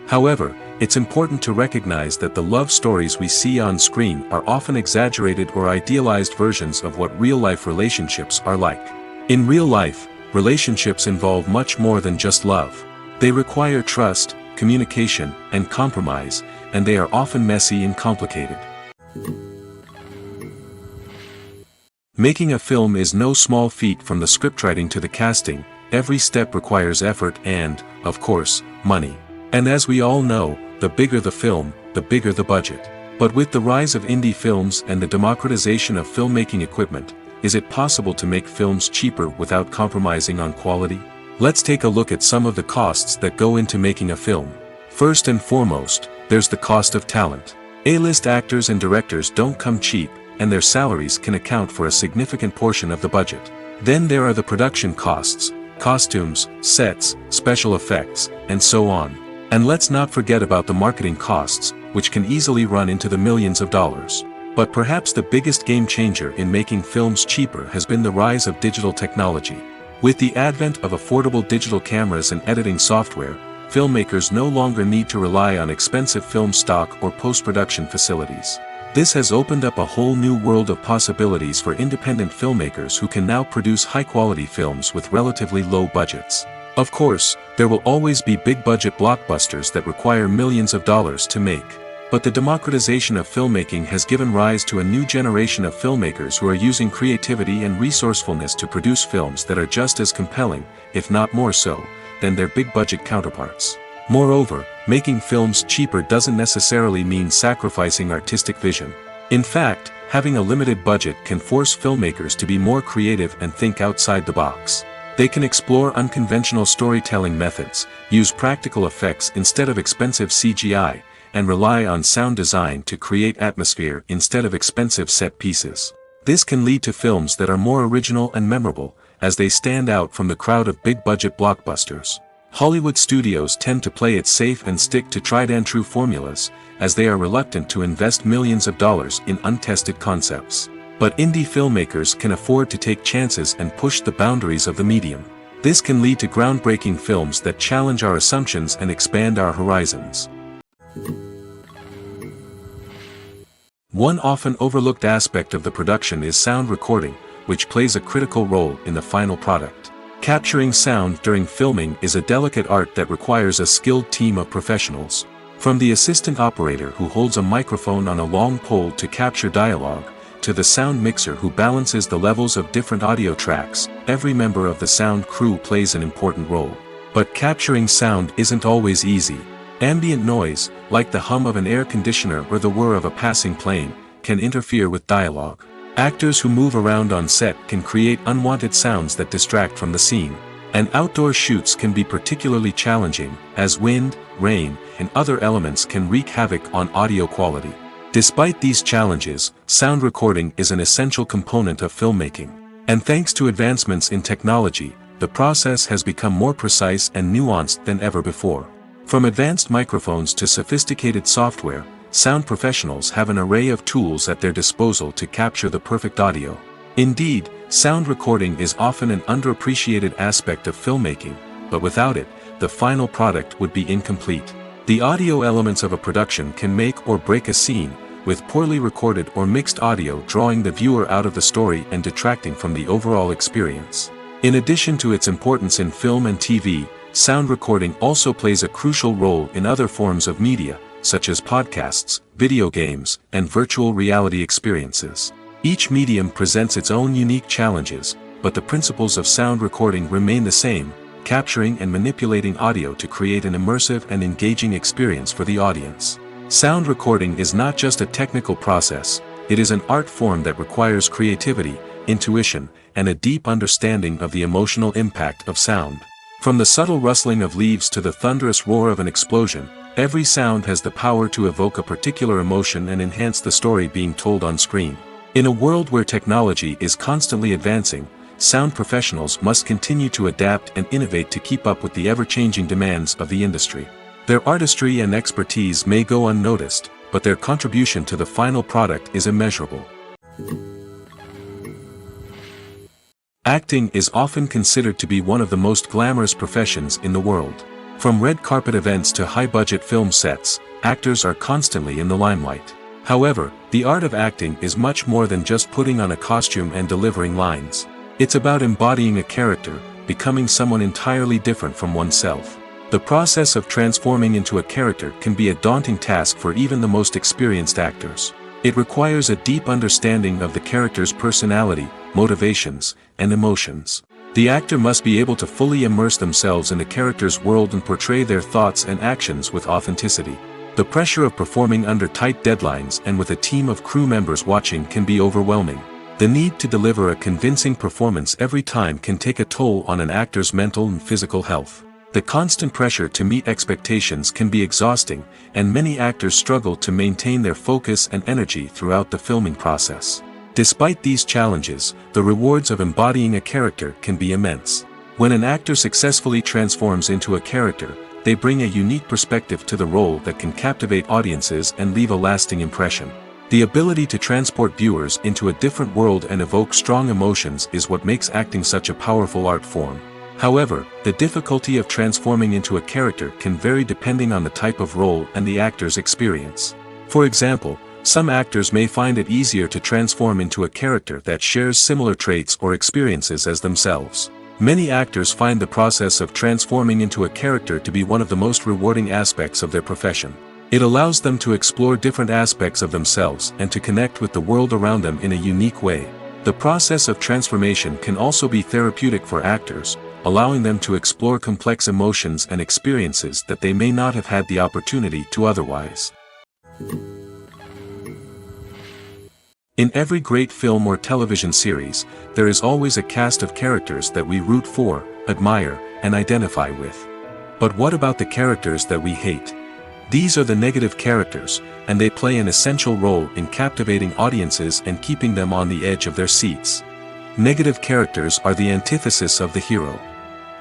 However, it's important to recognize that the love stories we see on screen are often exaggerated or idealized versions of what real-life relationships are like. In real life, relationships involve much more than just love. They require trust, communication, and compromise, and they are often messy and complicated. Making a film is no small feat. From the scriptwriting to the casting, every step requires effort and, of course, money. And as we all know, the bigger the film, the bigger the budget. But with the rise of indie films and the democratization of filmmaking equipment, is it possible to make films cheaper without compromising on quality? Let's take a look at some of the costs that go into making a film. First and foremost, there's the cost of talent. A-list actors and directors don't come cheap, and their salaries can account for a significant portion of the budget. Then there are the production costs, costumes, sets, special effects, and so on. And let's not forget about the marketing costs, which can easily run into the millions of dollars. But perhaps the biggest game changer in making films cheaper has been the rise of digital technology. With the advent of affordable digital cameras and editing software, filmmakers no longer need to rely on expensive film stock or post-production facilities. This has opened up a whole new world of possibilities for independent filmmakers who can now produce high-quality films with relatively low budgets. Of course, there will always be big-budget blockbusters that require millions of dollars to make. But the democratization of filmmaking has given rise to a new generation of filmmakers who are using creativity and resourcefulness to produce films that are just as compelling, if not more so, than their big-budget counterparts. Moreover, making films cheaper doesn't necessarily mean sacrificing artistic vision. In fact, having a limited budget can force filmmakers to be more creative and think outside the box. They can explore unconventional storytelling methods, use practical effects instead of expensive CGI, and rely on sound design to create atmosphere instead of expensive set pieces. This can lead to films that are more original and memorable, as they stand out from the crowd of big-budget blockbusters. Hollywood studios tend to play it safe and stick to tried-and-true formulas, as they are reluctant to invest millions of dollars in untested concepts. But indie filmmakers can afford to take chances and push the boundaries of the medium. This can lead to groundbreaking films that challenge our assumptions and expand our horizons. One often overlooked aspect of the production is sound recording, which plays a critical role in the final product. Capturing sound during filming is a delicate art that requires a skilled team of professionals. From the assistant operator who holds a microphone on a long pole to capture dialogue, to the sound mixer who balances the levels of different audio tracks, every member of the sound crew plays an important role. But capturing sound isn't always easy. Ambient noise, like the hum of an air conditioner or the whir of a passing plane, can interfere with dialogue. Actors who move around on set can create unwanted sounds that distract from the scene. And outdoor shoots can be particularly challenging, as wind, rain, and other elements can wreak havoc on audio quality. Despite these challenges, sound recording is an essential component of filmmaking. And thanks to advancements in technology, the process has become more precise and nuanced than ever before. From advanced microphones to sophisticated software, sound professionals have an array of tools at their disposal to capture the perfect audio. Indeed, sound recording is often an underappreciated aspect of filmmaking, but without it, the final product would be incomplete. The audio elements of a production can make or break a scene, with poorly recorded or mixed audio drawing the viewer out of the story and detracting from the overall experience. In addition to its importance in film and TV, sound recording also plays a crucial role in other forms of media, such as podcasts, video games, and virtual reality experiences. Each medium presents its own unique challenges, but the principles of sound recording remain the same, capturing and manipulating audio to create an immersive and engaging experience for the audience. Sound recording is not just a technical process, it is an art form that requires creativity, intuition, and a deep understanding of the emotional impact of sound. From the subtle rustling of leaves to the thunderous roar of an explosion, every sound has the power to evoke a particular emotion and enhance the story being told on screen. In a world where technology is constantly advancing, sound professionals must continue to adapt and innovate to keep up with the ever-changing demands of the industry. Their artistry and expertise may go unnoticed, but their contribution to the final product is immeasurable. Acting is often considered to be one of the most glamorous professions in the world. From red carpet events to high-budget film sets, actors are constantly in the limelight. However, the art of acting is much more than just putting on a costume and delivering lines. It's about embodying a character, becoming someone entirely different from oneself. The process of transforming into a character can be a daunting task for even the most experienced actors. It requires a deep understanding of the character's personality, motivations, and emotions. The actor must be able to fully immerse themselves in the character's world and portray their thoughts and actions with authenticity. The pressure of performing under tight deadlines and with a team of crew members watching can be overwhelming. The need to deliver a convincing performance every time can take a toll on an actor's mental and physical health. The constant pressure to meet expectations can be exhausting, and many actors struggle to maintain their focus and energy throughout the filming process. Despite these challenges, the rewards of embodying a character can be immense. When an actor successfully transforms into a character, they bring a unique perspective to the role that can captivate audiences and leave a lasting impression. The ability to transport viewers into a different world and evoke strong emotions is what makes acting such a powerful art form. However, the difficulty of transforming into a character can vary depending on the type of role and the actor's experience. For example, some actors may find it easier to transform into a character that shares similar traits or experiences as themselves. Many actors find the process of transforming into a character to be one of the most rewarding aspects of their profession. It allows them to explore different aspects of themselves and to connect with the world around them in a unique way. The process of transformation can also be therapeutic for actors, allowing them to explore complex emotions and experiences that they may not have had the opportunity to otherwise. In every great film or television series, there is always a cast of characters that we root for, admire, and identify with. But what about the characters that we hate? These are the negative characters, and they play an essential role in captivating audiences and keeping them on the edge of their seats. Negative characters are the antithesis of the hero.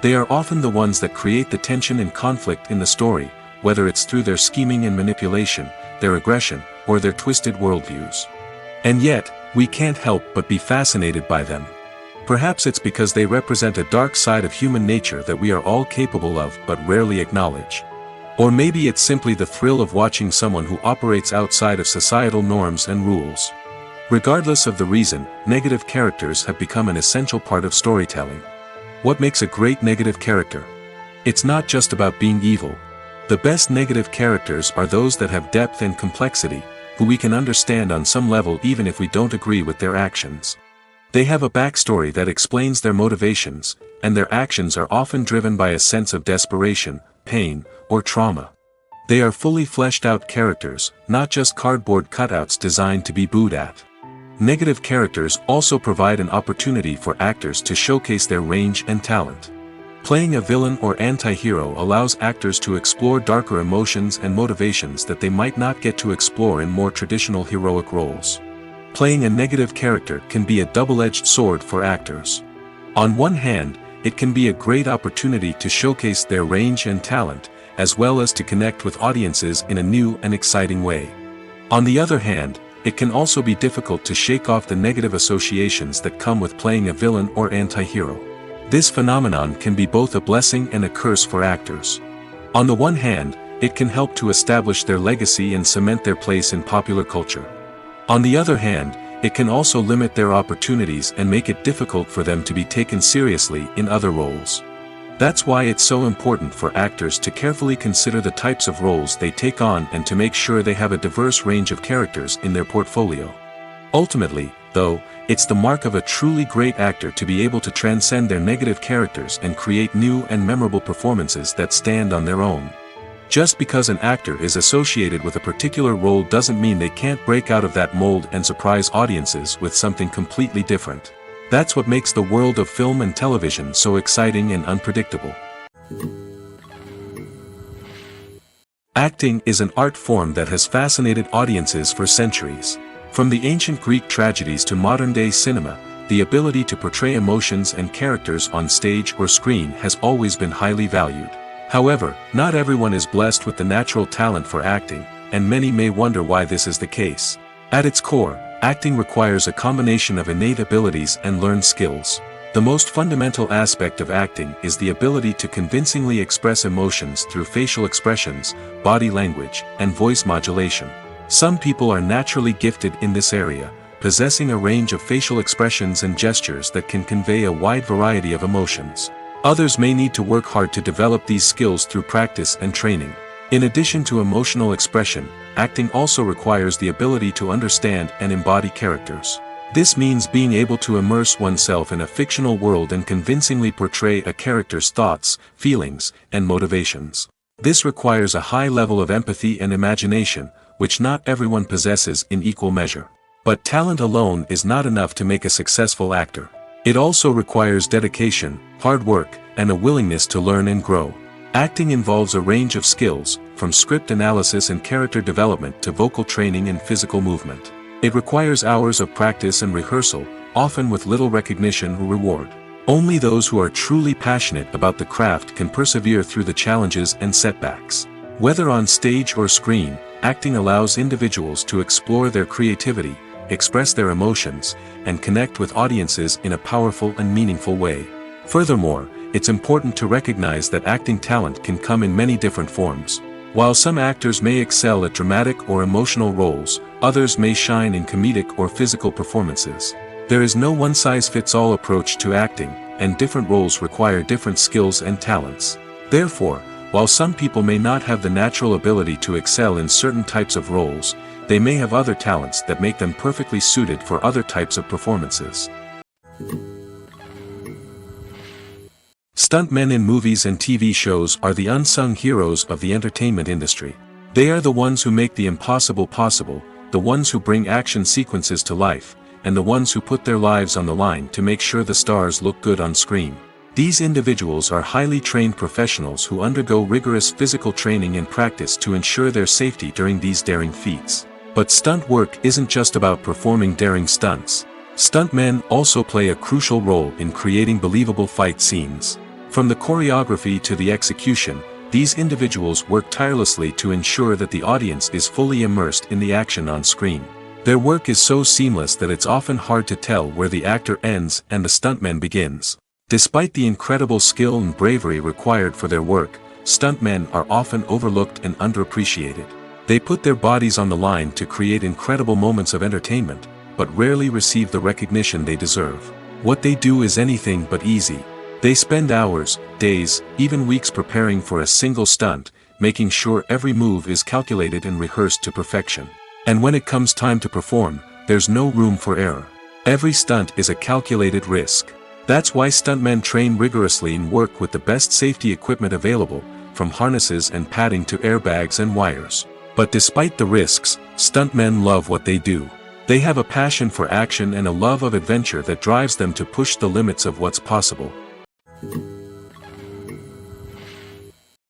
They are often the ones that create the tension and conflict in the story, whether it's through their scheming and manipulation, their aggression, or their twisted worldviews. And yet, we can't help but be fascinated by them. Perhaps it's because they represent a dark side of human nature that we are all capable of but rarely acknowledge. Or maybe it's simply the thrill of watching someone who operates outside of societal norms and rules. Regardless of the reason, negative characters have become an essential part of storytelling. What makes a great negative character? It's not just about being evil. The best negative characters are those that have depth and complexity, who we can understand on some level even if we don't agree with their actions. They have a backstory that explains their motivations, and their actions are often driven by a sense of desperation, pain, or trauma. They are fully fleshed out characters, not just cardboard cutouts designed to be booed at. Negative characters also provide an opportunity for actors to showcase their range and talent. Playing a villain or anti-hero allows actors to explore darker emotions and motivations that they might not get to explore in more traditional heroic roles. Playing a negative character can be a double-edged sword for actors. On one hand, it can be a great opportunity to showcase their range and talent, as well as to connect with audiences in a new and exciting way. On the other hand, it can also be difficult to shake off the negative associations that come with playing a villain or anti-hero. This phenomenon can be both a blessing and a curse for actors. On the one hand, it can help to establish their legacy and cement their place in popular culture. On the other hand, it can also limit their opportunities and make it difficult for them to be taken seriously in other roles. That's why it's so important for actors to carefully consider the types of roles they take on and to make sure they have a diverse range of characters in their portfolio. Ultimately, though, it's the mark of a truly great actor to be able to transcend their negative characters and create new and memorable performances that stand on their own. Just because an actor is associated with a particular role doesn't mean they can't break out of that mold and surprise audiences with something completely different. That's what makes the world of film and television so exciting and unpredictable. Acting is an art form that has fascinated audiences for centuries. From the ancient Greek tragedies to modern-day cinema, the ability to portray emotions and characters on stage or screen has always been highly valued. However, not everyone is blessed with the natural talent for acting, and many may wonder why this is the case. At its core, acting requires a combination of innate abilities and learned skills. The most fundamental aspect of acting is the ability to convincingly express emotions through facial expressions, body language, and voice modulation. Some people are naturally gifted in this area, possessing a range of facial expressions and gestures that can convey a wide variety of emotions. Others may need to work hard to develop these skills through practice and training. In addition to emotional expression, acting also requires the ability to understand and embody characters. This means being able to immerse oneself in a fictional world and convincingly portray a character's thoughts, feelings, and motivations. This requires a high level of empathy and imagination, which not everyone possesses in equal measure. But talent alone is not enough to make a successful actor. It also requires dedication, hard work, and a willingness to learn and grow. Acting involves a range of skills, from script analysis and character development to vocal training and physical movement. It requires hours of practice and rehearsal, often with little recognition or reward. Only those who are truly passionate about the craft can persevere through the challenges and setbacks. Whether on stage or screen, acting allows individuals to explore their creativity, express their emotions, and connect with audiences in a powerful and meaningful way. Furthermore, it's important to recognize that acting talent can come in many different forms. While some actors may excel at dramatic or emotional roles, others may shine in comedic or physical performances. There is no one-size-fits-all approach to acting, and different roles require different skills and talents. Therefore, while some people may not have the natural ability to excel in certain types of roles, they may have other talents that make them perfectly suited for other types of performances. Stuntmen in movies and TV shows are the unsung heroes of the entertainment industry. They are the ones who make the impossible possible, the ones who bring action sequences to life, and the ones who put their lives on the line to make sure the stars look good on screen. These individuals are highly trained professionals who undergo rigorous physical training and practice to ensure their safety during these daring feats. But stunt work isn't just about performing daring stunts. Stuntmen also play a crucial role in creating believable fight scenes. From the choreography to the execution, these individuals work tirelessly to ensure that the audience is fully immersed in the action on screen. Their work is so seamless that it's often hard to tell where the actor ends and the stuntman begins. Despite the incredible skill and bravery required for their work, stuntmen are often overlooked and underappreciated. They put their bodies on the line to create incredible moments of entertainment, but rarely receive the recognition they deserve. What they do is anything but easy. They spend hours, days, even weeks preparing for a single stunt, making sure every move is calculated and rehearsed to perfection. And when it comes time to perform, there's no room for error. Every stunt is a calculated risk. That's why stuntmen train rigorously and work with the best safety equipment available, from harnesses and padding to airbags and wires. But despite the risks, stuntmen love what they do. They have a passion for action and a love of adventure that drives them to push the limits of what's possible.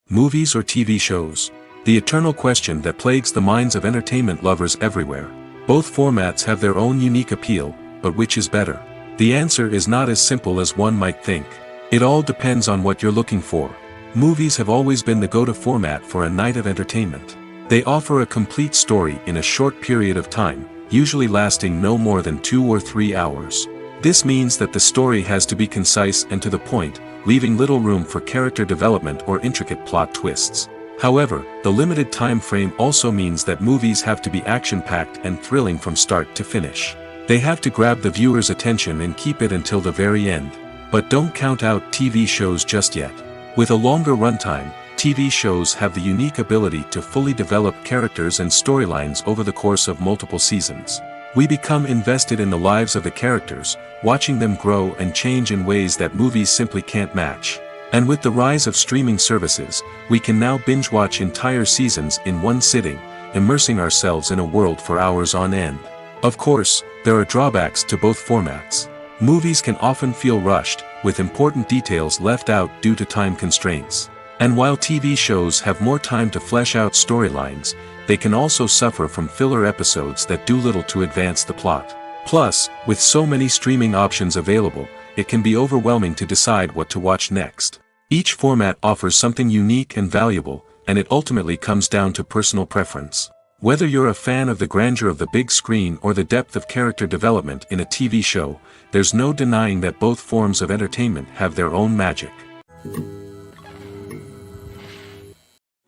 Movies or TV shows? The eternal question that plagues the minds of entertainment lovers everywhere. Both formats have their own unique appeal, but which is better? The answer is not as simple as one might think. It all depends on what you're looking for. Movies have always been the go-to format for a night of entertainment. They offer a complete story in a short period of time, usually lasting no more than 2 or 3 hours. This means that the story has to be concise and to the point, leaving little room for character development or intricate plot twists. However, the limited time frame also means that movies have to be action-packed and thrilling from start to finish. They have to grab the viewer's attention and keep it until the very end. But don't count out TV shows just yet. With a longer runtime, TV shows have the unique ability to fully develop characters and storylines over the course of multiple seasons. We become invested in the lives of the characters, watching them grow and change in ways that movies simply can't match. And with the rise of streaming services, we can now binge-watch entire seasons in one sitting, immersing ourselves in a world for hours on end. Of course, there are drawbacks to both formats. Movies can often feel rushed, with important details left out due to time constraints. And while TV shows have more time to flesh out storylines, they can also suffer from filler episodes that do little to advance the plot. Plus, with so many streaming options available, it can be overwhelming to decide what to watch next. Each format offers something unique and valuable, and it ultimately comes down to personal preference. Whether you're a fan of the grandeur of the big screen or the depth of character development in a TV show, there's no denying that both forms of entertainment have their own magic.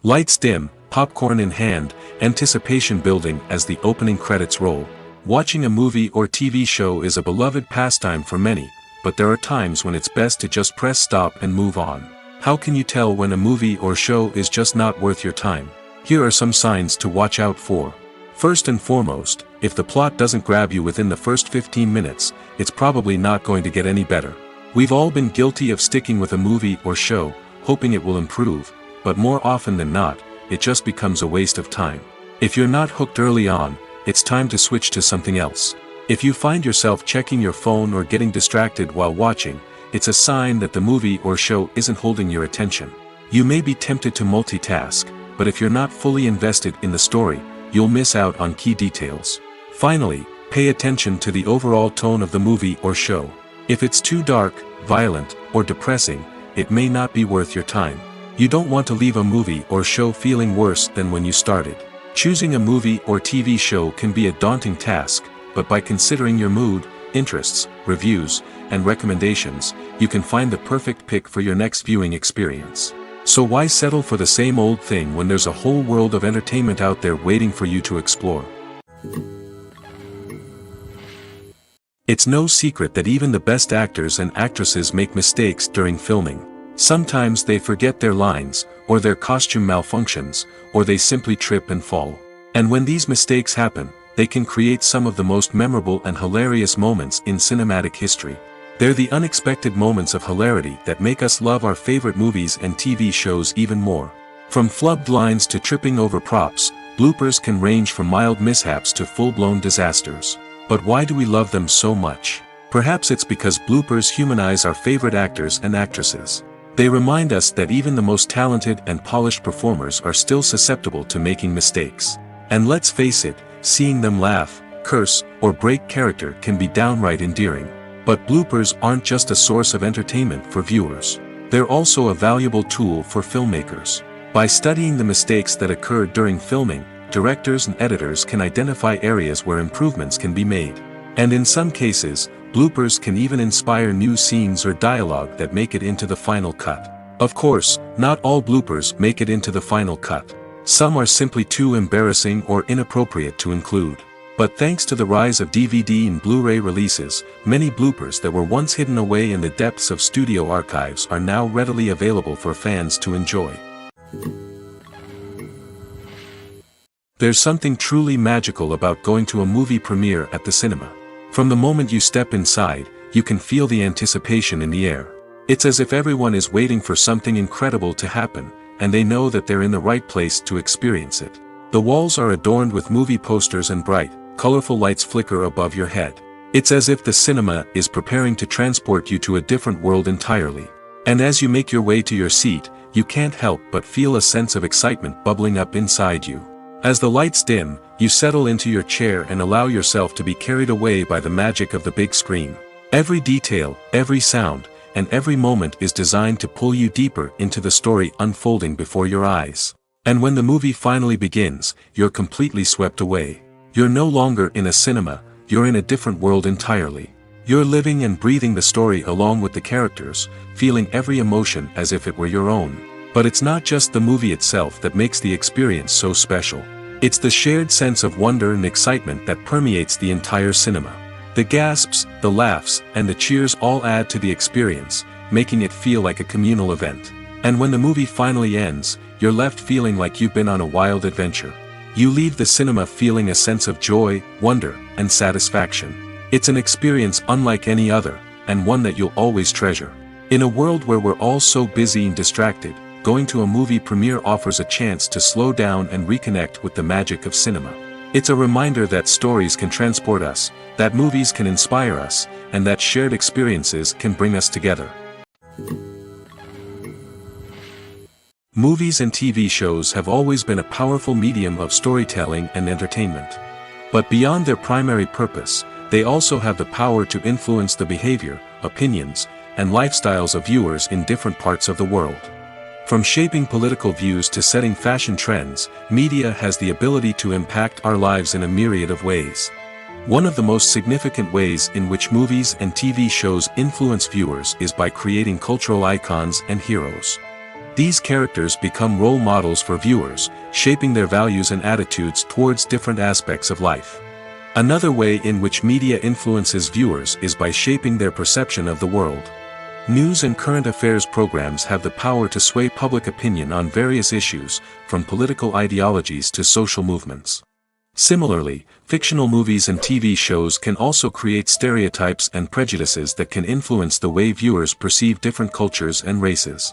Lights dim, popcorn in hand, anticipation building as the opening credits roll. Watching a movie or TV show is a beloved pastime for many, but there are times when it's best to just press stop and move on. How can you tell when a movie or show is just not worth your time? Here are some signs to watch out for. First and foremost, if the plot doesn't grab you within the first 15 minutes, it's probably not going to get any better. We've all been guilty of sticking with a movie or show, hoping it will improve, but more often than not, it just becomes a waste of time. If you're not hooked early on, it's time to switch to something else. If you find yourself checking your phone or getting distracted while watching, it's a sign that the movie or show isn't holding your attention. You may be tempted to multitask, but if you're not fully invested in the story, you'll miss out on key details. Finally, pay attention to the overall tone of the movie or show. If it's too dark, violent, or depressing, it may not be worth your time. You don't want to leave a movie or show feeling worse than when you started. Choosing a movie or TV show can be a daunting task, but by considering your mood, interests, reviews, and recommendations, you can find the perfect pick for your next viewing experience. So why settle for the same old thing when there's a whole world of entertainment out there waiting for you to explore? It's no secret that even the best actors and actresses make mistakes during filming. Sometimes they forget their lines, or their costume malfunctions, or they simply trip and fall. And when these mistakes happen, they can create some of the most memorable and hilarious moments in cinematic history. They're the unexpected moments of hilarity that make us love our favorite movies and TV shows even more. From flubbed lines to tripping over props, bloopers can range from mild mishaps to full-blown disasters. But why do we love them so much? Perhaps it's because bloopers humanize our favorite actors and actresses. They remind us that even the most talented and polished performers are still susceptible to making mistakes. And let's face it, seeing them laugh, curse, or break character can be downright endearing. But bloopers aren't just a source of entertainment for viewers. They're also a valuable tool for filmmakers. By studying the mistakes that occur during filming, directors and editors can identify areas where improvements can be made. And in some cases, bloopers can even inspire new scenes or dialogue that make it into the final cut. Of course, not all bloopers make it into the final cut. Some are simply too embarrassing or inappropriate to include. But thanks to the rise of DVD and Blu-ray releases, many bloopers that were once hidden away in the depths of studio archives are now readily available for fans to enjoy. There's something truly magical about going to a movie premiere at the cinema. From the moment you step inside, you can feel the anticipation in the air. It's as if everyone is waiting for something incredible to happen, and they know that they're in the right place to experience it. The walls are adorned with movie posters and bright, colorful lights flicker above your head. It's as if the cinema is preparing to transport you to a different world entirely. And as you make your way to your seat, you can't help but feel a sense of excitement bubbling up inside you. As the lights dim, you settle into your chair and allow yourself to be carried away by the magic of the big screen. Every detail, every sound, and every moment is designed to pull you deeper into the story unfolding before your eyes. And when the movie finally begins, you're completely swept away. You're no longer in a cinema, you're in a different world entirely. You're living and breathing the story along with the characters, feeling every emotion as if it were your own. But it's not just the movie itself that makes the experience so special. It's the shared sense of wonder and excitement that permeates the entire cinema. The gasps, the laughs, and the cheers all add to the experience, making it feel like a communal event. And when the movie finally ends, you're left feeling like you've been on a wild adventure. You leave the cinema feeling a sense of joy, wonder, and satisfaction. It's an experience unlike any other, and one that you'll always treasure. In a world where we're all so busy and distracted, going to a movie premiere offers a chance to slow down and reconnect with the magic of cinema. It's a reminder that stories can transport us, that movies can inspire us, and that shared experiences can bring us together. Movies and TV shows have always been a powerful medium of storytelling and entertainment. But beyond their primary purpose, they also have the power to influence the behavior, opinions, and lifestyles of viewers in different parts of the world. From shaping political views to setting fashion trends, media has the ability to impact our lives in a myriad of ways. One of the most significant ways in which movies and TV shows influence viewers is by creating cultural icons and heroes. These characters become role models for viewers, shaping their values and attitudes towards different aspects of life. Another way in which media influences viewers is by shaping their perception of the world. News and current affairs programs have the power to sway public opinion on various issues, from political ideologies to social movements. Similarly, fictional movies and TV shows can also create stereotypes and prejudices that can influence the way viewers perceive different cultures and races.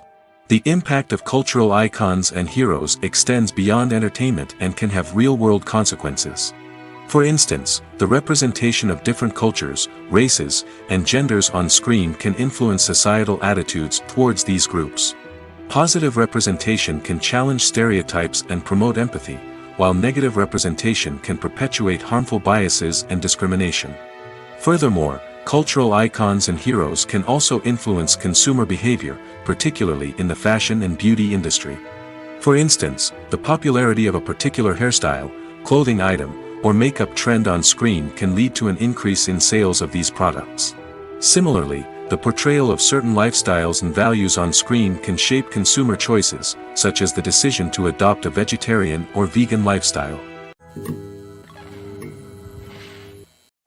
The impact of cultural icons and heroes extends beyond entertainment and can have real-world consequences. For instance, the representation of different cultures, races, and genders on screen can influence societal attitudes towards these groups. Positive representation can challenge stereotypes and promote empathy, while negative representation can perpetuate harmful biases and discrimination. Furthermore, cultural icons and heroes can also influence consumer behavior, particularly in the fashion and beauty industry. For instance, the popularity of a particular hairstyle, clothing item, or makeup trend on screen can lead to an increase in sales of these products. Similarly, the portrayal of certain lifestyles and values on screen can shape consumer choices, such as the decision to adopt a vegetarian or vegan lifestyle.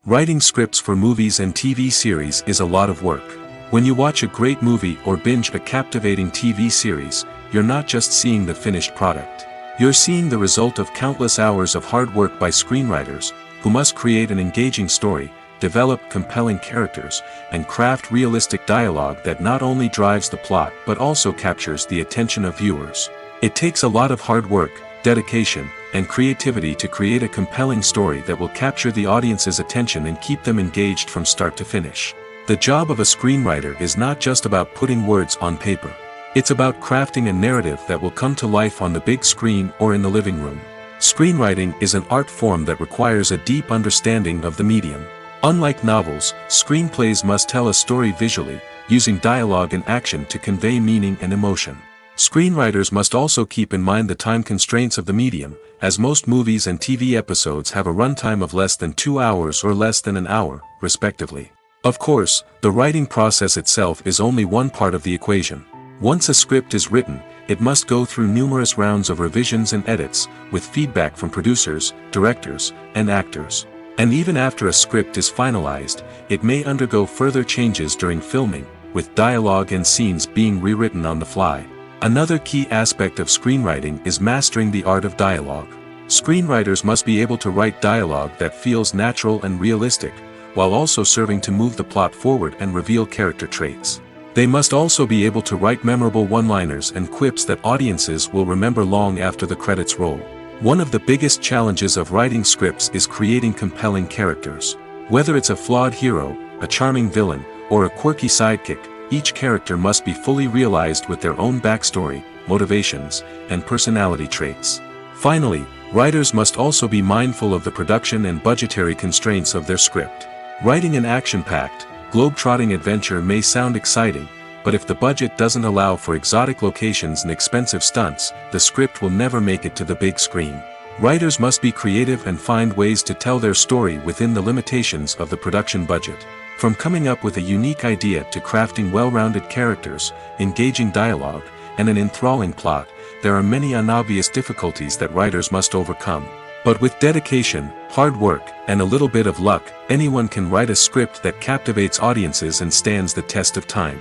Writing scripts for movies and TV series is a lot of work. When you watch a great movie or binge a captivating TV series, you're not just seeing the finished product. You're seeing the result of countless hours of hard work by screenwriters, who must create an engaging story, develop compelling characters, and craft realistic dialogue that not only drives the plot but also captures the attention of viewers. It takes a lot of hard work, dedication, and creativity to create a compelling story that will capture the audience's attention and keep them engaged from start to finish. The job of a screenwriter is not just about putting words on paper. It's about crafting a narrative that will come to life on the big screen or in the living room. Screenwriting is an art form that requires a deep understanding of the medium. Unlike novels, screenplays must tell a story visually, using dialogue and action to convey meaning and emotion. Screenwriters must also keep in mind the time constraints of the medium, as most movies and TV episodes have a runtime of less than 2 hours or less than an hour, respectively. Of course, the writing process itself is only one part of the equation. Once a script is written, it must go through numerous rounds of revisions and edits, with feedback from producers, directors, and actors. And even after a script is finalized, it may undergo further changes during filming, with dialogue and scenes being rewritten on the fly. Another key aspect of screenwriting is mastering the art of dialogue. Screenwriters must be able to write dialogue that feels natural and realistic, while also serving to move the plot forward and reveal character traits. They must also be able to write memorable one-liners and quips that audiences will remember long after the credits roll. One of the biggest challenges of writing scripts is creating compelling characters. Whether it's a flawed hero, a charming villain, or a quirky sidekick, each character must be fully realized with their own backstory, motivations, and personality traits. Finally, writers must also be mindful of the production and budgetary constraints of their script. Writing an action-packed, globe-trotting adventure may sound exciting, but if the budget doesn't allow for exotic locations and expensive stunts, the script will never make it to the big screen. Writers must be creative and find ways to tell their story within the limitations of the production budget. From coming up with a unique idea to crafting well-rounded characters, engaging dialogue, and an enthralling plot, there are many unobvious difficulties that writers must overcome. But with dedication, hard work, and a little bit of luck, anyone can write a script that captivates audiences and stands the test of time.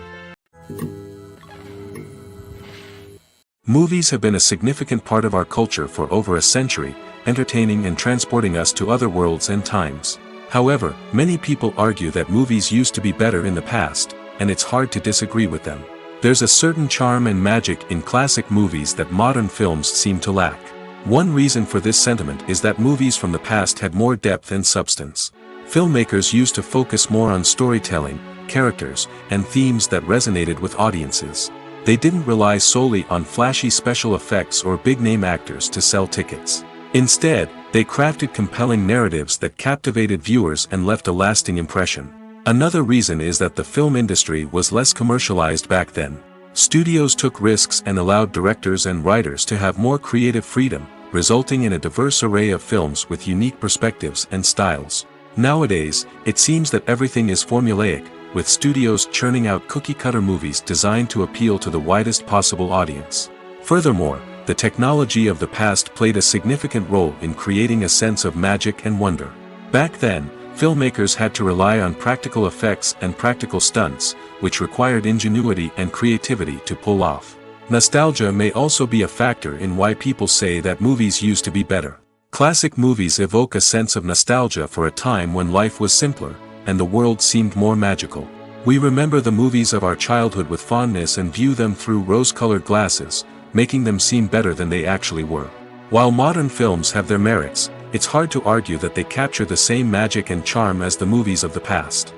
Movies have been a significant part of our culture for over a century, entertaining and transporting us to other worlds and times. However, many people argue that movies used to be better in the past, and it's hard to disagree with them. There's a certain charm and magic in classic movies that modern films seem to lack. One reason for this sentiment is that movies from the past had more depth and substance. Filmmakers used to focus more on storytelling, characters, and themes that resonated with audiences. They didn't rely solely on flashy special effects or big-name actors to sell tickets. Instead, they crafted compelling narratives that captivated viewers and left a lasting impression. Another reason is that the film industry was less commercialized back then. Studios took risks and allowed directors and writers to have more creative freedom, resulting in a diverse array of films with unique perspectives and styles. Nowadays, it seems that everything is formulaic, with studios churning out cookie-cutter movies designed to appeal to the widest possible audience. Furthermore, the technology of the past played a significant role in creating a sense of magic and wonder. Back then, Filmmakers had to rely on practical effects and practical stunts, which required ingenuity and creativity to pull off. Nostalgia may also be a factor in why people say that movies used to be better. Classic movies evoke a sense of nostalgia for a time when life was simpler, and the world seemed more magical. We remember the movies of our childhood with fondness and view them through rose-colored glasses, making them seem better than they actually were. While modern films have their merits, it's hard to argue that they capture the same magic and charm as the movies of the past.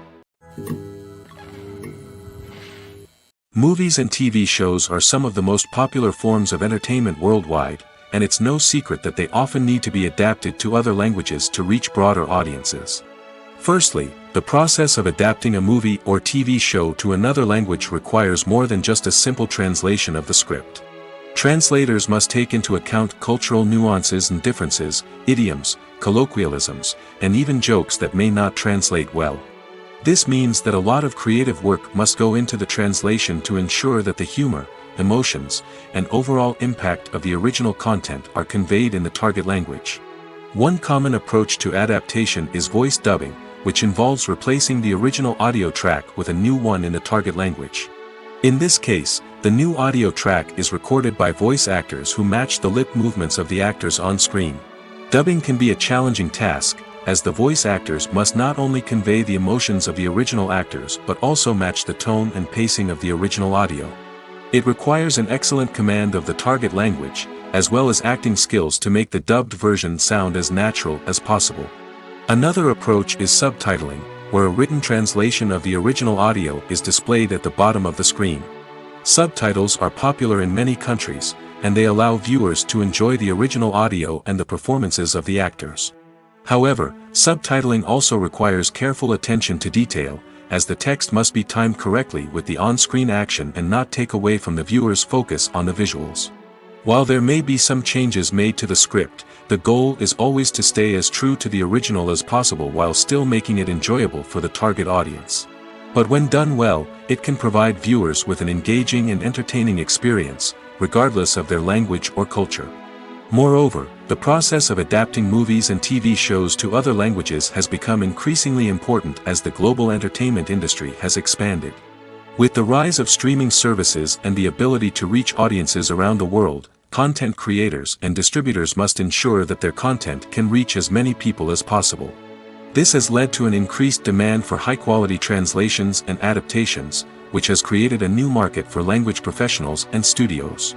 Movies and TV shows are some of the most popular forms of entertainment worldwide, and it's no secret that they often need to be adapted to other languages to reach broader audiences. Firstly, the process of adapting a movie or TV show to another language requires more than just a simple translation of the script. Translators must take into account cultural nuances and differences, idioms, colloquialisms, and even jokes that may not translate well. This means that a lot of creative work must go into the translation to ensure that the humor, emotions, and overall impact of the original content are conveyed in the target language. One common approach to adaptation is voice dubbing, which involves replacing the original audio track with a new one in the target language. In this case, the new audio track is recorded by voice actors who match the lip movements of the actors on screen. Dubbing can be a challenging task, as the voice actors must not only convey the emotions of the original actors but also match the tone and pacing of the original audio. It requires an excellent command of the target language, as well as acting skills to make the dubbed version sound as natural as possible. Another approach is subtitling, where a written translation of the original audio is displayed at the bottom of the screen. Subtitles are popular in many countries, and they allow viewers to enjoy the original audio and the performances of the actors. However, subtitling also requires careful attention to detail, as the text must be timed correctly with the on-screen action and not take away from the viewer's focus on the visuals. While there may be some changes made to the script, the goal is always to stay as true to the original as possible while still making it enjoyable for the target audience. But when done well, it can provide viewers with an engaging and entertaining experience, regardless of their language or culture. Moreover, the process of adapting movies and TV shows to other languages has become increasingly important as the global entertainment industry has expanded. With the rise of streaming services and the ability to reach audiences around the world, content creators and distributors must ensure that their content can reach as many people as possible. This has led to an increased demand for high-quality translations and adaptations, which has created a new market for language professionals and studios.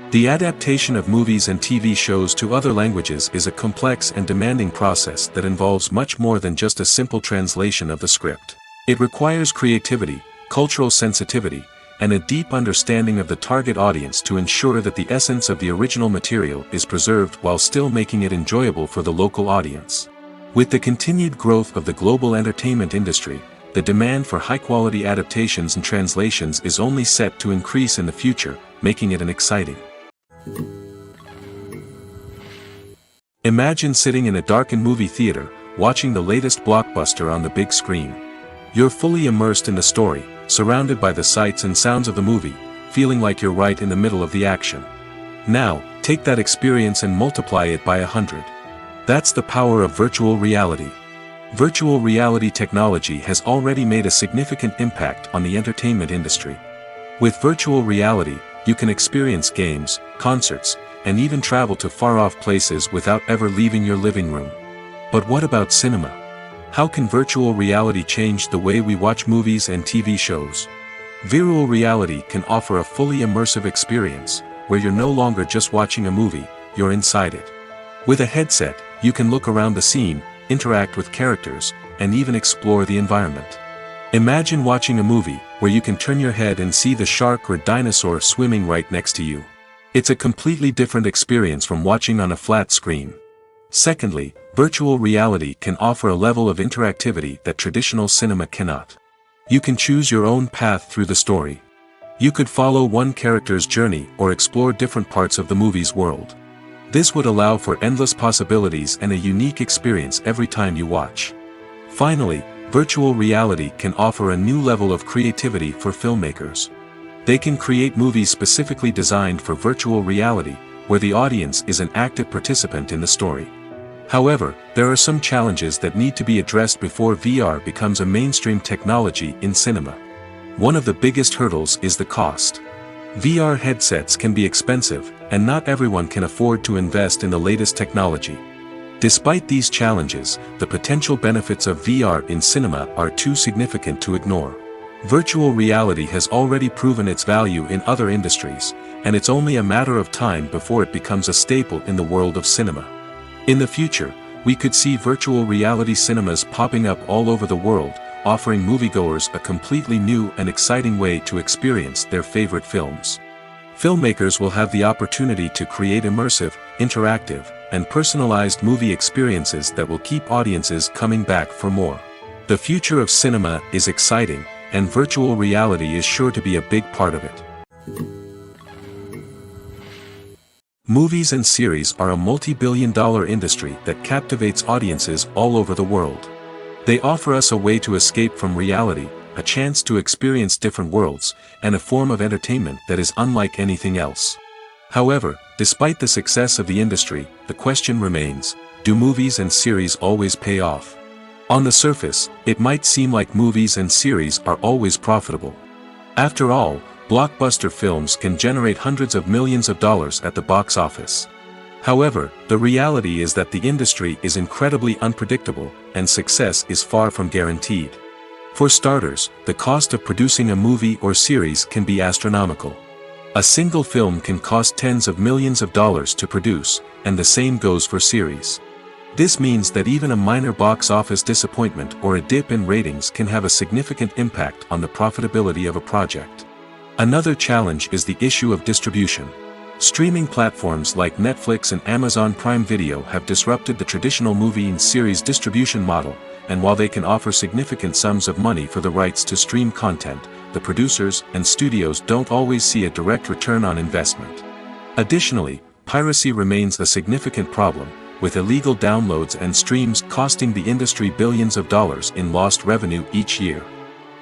The adaptation of movies and TV shows to other languages is a complex and demanding process that involves much more than just a simple translation of the script. It requires creativity, cultural sensitivity, and a deep understanding of the target audience to ensure that the essence of the original material is preserved while still making it enjoyable for the local audience. With the continued growth of the global entertainment industry, the demand for high-quality adaptations and translations is only set to increase in the future, making it an exciting. Imagine sitting in a darkened movie theater, watching the latest blockbuster on the big screen. You're fully immersed in the story, surrounded by the sights and sounds of the movie, feeling like you're right in the middle of the action. Now, take that experience and multiply it by 100. That's the power of virtual reality. Virtual reality technology has already made a significant impact on the entertainment industry. With virtual reality, you can experience games, concerts, and even travel to far-off places without ever leaving your living room. But what about cinema? How can virtual reality change the way we watch movies and TV shows? Virtual reality can offer a fully immersive experience, where you're no longer just watching a movie, you're inside it. With a headset, you can look around the scene, interact with characters, and even explore the environment. Imagine watching a movie where you can turn your head and see the shark or dinosaur swimming right next to you. It's a completely different experience from watching on a flat screen. Secondly, virtual reality can offer a level of interactivity that traditional cinema cannot. You can choose your own path through the story. You could follow one character's journey or explore different parts of the movie's world. This would allow for endless possibilities and a unique experience every time you watch. Finally, virtual reality can offer a new level of creativity for filmmakers. They can create movies specifically designed for virtual reality, where the audience is an active participant in the story. However, there are some challenges that need to be addressed before VR becomes a mainstream technology in cinema. One of the biggest hurdles is the cost. VR headsets can be expensive, and not everyone can afford to invest in the latest technology. Despite these challenges, the potential benefits of VR in cinema are too significant to ignore. Virtual reality has already proven its value in other industries, and it's only a matter of time before it becomes a staple in the world of cinema. In the future, we could see virtual reality cinemas popping up all over the world, offering moviegoers a completely new and exciting way to experience their favorite films. Filmmakers will have the opportunity to create immersive, interactive, and personalized movie experiences that will keep audiences coming back for more. The future of cinema is exciting, and virtual reality is sure to be a big part of it. Movies and series are a multi-billion-dollar industry that captivates audiences all over the world. They offer us a way to escape from reality, a chance to experience different worlds, and a form of entertainment that is unlike anything else. However, despite the success of the industry, the question remains, do movies and series always pay off? On the surface, it might seem like movies and series are always profitable. After all, blockbuster films can generate hundreds of millions of dollars at the box office. However, the reality is that the industry is incredibly unpredictable, and success is far from guaranteed. For starters, the cost of producing a movie or series can be astronomical. A single film can cost tens of millions of dollars to produce, and the same goes for series. This means that even a minor box office disappointment or a dip in ratings can have a significant impact on the profitability of a project. Another challenge is the issue of distribution. Streaming platforms like Netflix and Amazon Prime Video have disrupted the traditional movie and series distribution model, and while they can offer significant sums of money for the rights to stream content, the producers and studios don't always see a direct return on investment. Additionally, piracy remains a significant problem, with illegal downloads and streams costing the industry billions of dollars in lost revenue each year.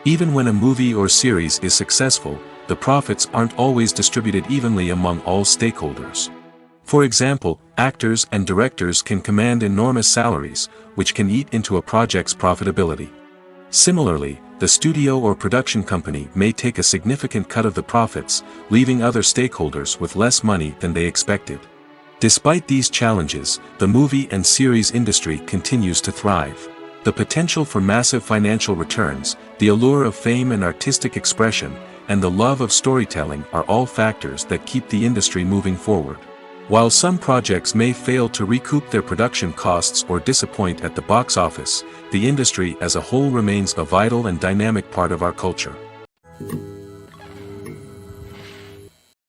Even when a movie or series is successful, the profits aren't always distributed evenly among all stakeholders. For example, actors and directors can command enormous salaries, which can eat into a project's profitability. Similarly, the studio or production company may take a significant cut of the profits, leaving other stakeholders with less money than they expected. Despite these challenges, the movie and series industry continues to thrive. The potential for massive financial returns, the allure of fame and artistic expression, and the love of storytelling are all factors that keep the industry moving forward. While some projects may fail to recoup their production costs or disappoint at the box office, the industry as a whole remains a vital and dynamic part of our culture.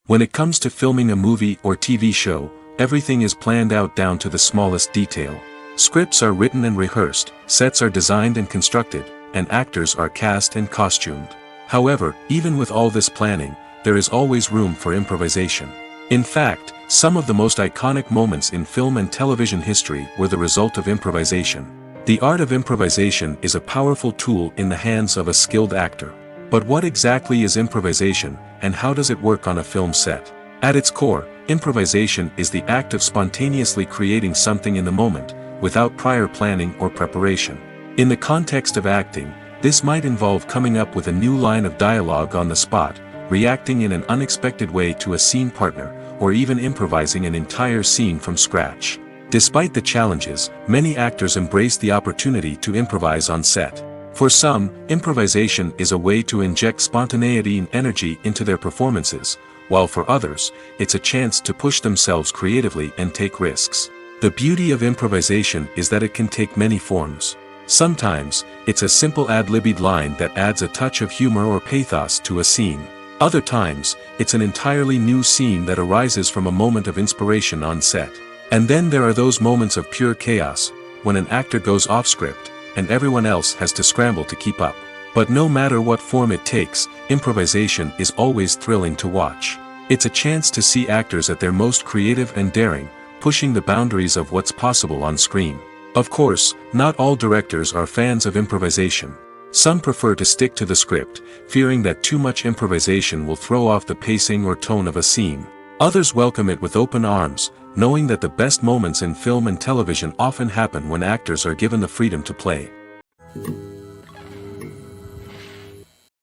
When it comes to filming a movie or TV show, everything is planned out down to the smallest detail. Scripts are written and rehearsed, sets are designed and constructed, and actors are cast and costumed. However, even with all this planning, there is always room for improvisation. In fact, some of the most iconic moments in film and television history were the result of improvisation. The art of improvisation is a powerful tool in the hands of a skilled actor. But what exactly is improvisation, and how does it work on a film set? At its core, improvisation is the act of spontaneously creating something in the moment, without prior planning or preparation. In the context of acting, this might involve coming up with a new line of dialogue on the spot, reacting in an unexpected way to a scene partner, or even improvising an entire scene from scratch. Despite the challenges, many actors embrace the opportunity to improvise on set. For some, improvisation is a way to inject spontaneity and energy into their performances, while for others, it's a chance to push themselves creatively and take risks. The beauty of improvisation is that it can take many forms. Sometimes, it's a simple ad-libbed line that adds a touch of humor or pathos to a scene. Other times, it's an entirely new scene that arises from a moment of inspiration on set. And then there are those moments of pure chaos, when an actor goes off script, and everyone else has to scramble to keep up. But no matter what form it takes, improvisation is always thrilling to watch. It's a chance to see actors at their most creative and daring, pushing the boundaries of what's possible on screen. Of course, not all directors are fans of improvisation. Some prefer to stick to the script, fearing that too much improvisation will throw off the pacing or tone of a scene. Others welcome it with open arms, knowing that the best moments in film and television often happen when actors are given the freedom to play.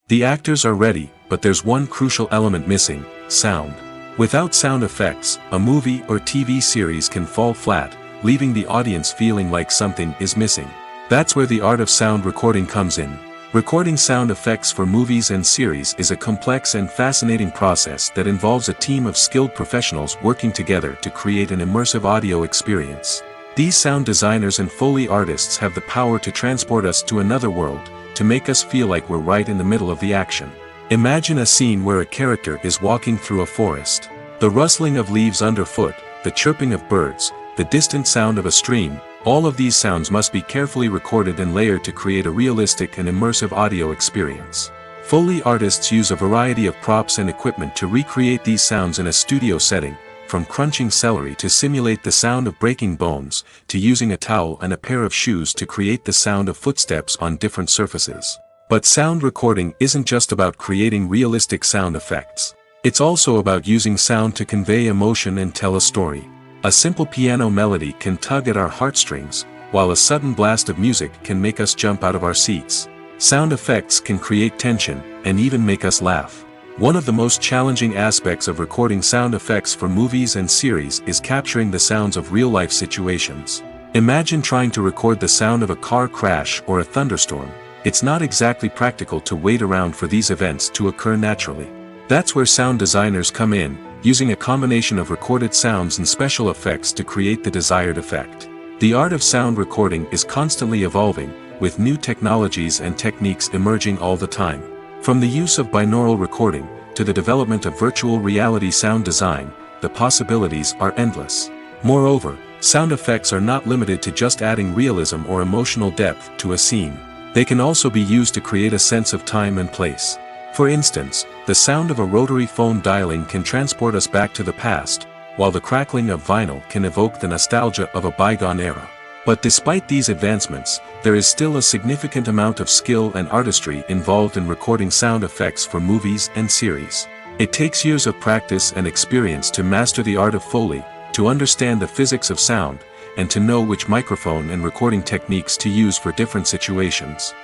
The actors are ready, but there's one crucial element missing: sound. Without sound effects, a movie or TV series can fall flat, leaving the audience feeling like something is missing. That's where the art of sound recording comes in. Recording sound effects for movies and series is a complex and fascinating process that involves a team of skilled professionals working together to create an immersive audio experience. These sound designers and Foley artists have the power to transport us to another world, to make us feel like we're right in the middle of the action. Imagine a scene where a character is walking through a forest. The rustling of leaves underfoot, the chirping of birds, the distant sound of a stream, all of these sounds must be carefully recorded and layered to create a realistic and immersive audio experience. Foley artists use a variety of props and equipment to recreate these sounds in a studio setting, from crunching celery to simulate the sound of breaking bones, to using a towel and a pair of shoes to create the sound of footsteps on different surfaces. But sound recording isn't just about creating realistic sound effects. It's also about using sound to convey emotion and tell a story. A simple piano melody can tug at our heartstrings, while a sudden blast of music can make us jump out of our seats. Sound effects can create tension, and even make us laugh. One of the most challenging aspects of recording sound effects for movies and series is capturing the sounds of real-life situations. Imagine trying to record the sound of a car crash or a thunderstorm. It's not exactly practical to wait around for these events to occur naturally. That's where sound designers come in, using a combination of recorded sounds and special effects to create the desired effect. The art of sound recording is constantly evolving, with new technologies and techniques emerging all the time. From the use of binaural recording, to the development of virtual reality sound design, the possibilities are endless. Moreover, sound effects are not limited to just adding realism or emotional depth to a scene. They can also be used to create a sense of time and place. For instance, the sound of a rotary phone dialing can transport us back to the past, while the crackling of vinyl can evoke the nostalgia of a bygone era. But despite these advancements, there is still a significant amount of skill and artistry involved in recording sound effects for movies and series. It takes years of practice and experience to master the art of Foley, to understand the physics of sound, and to know which microphone and recording techniques to use for different situations.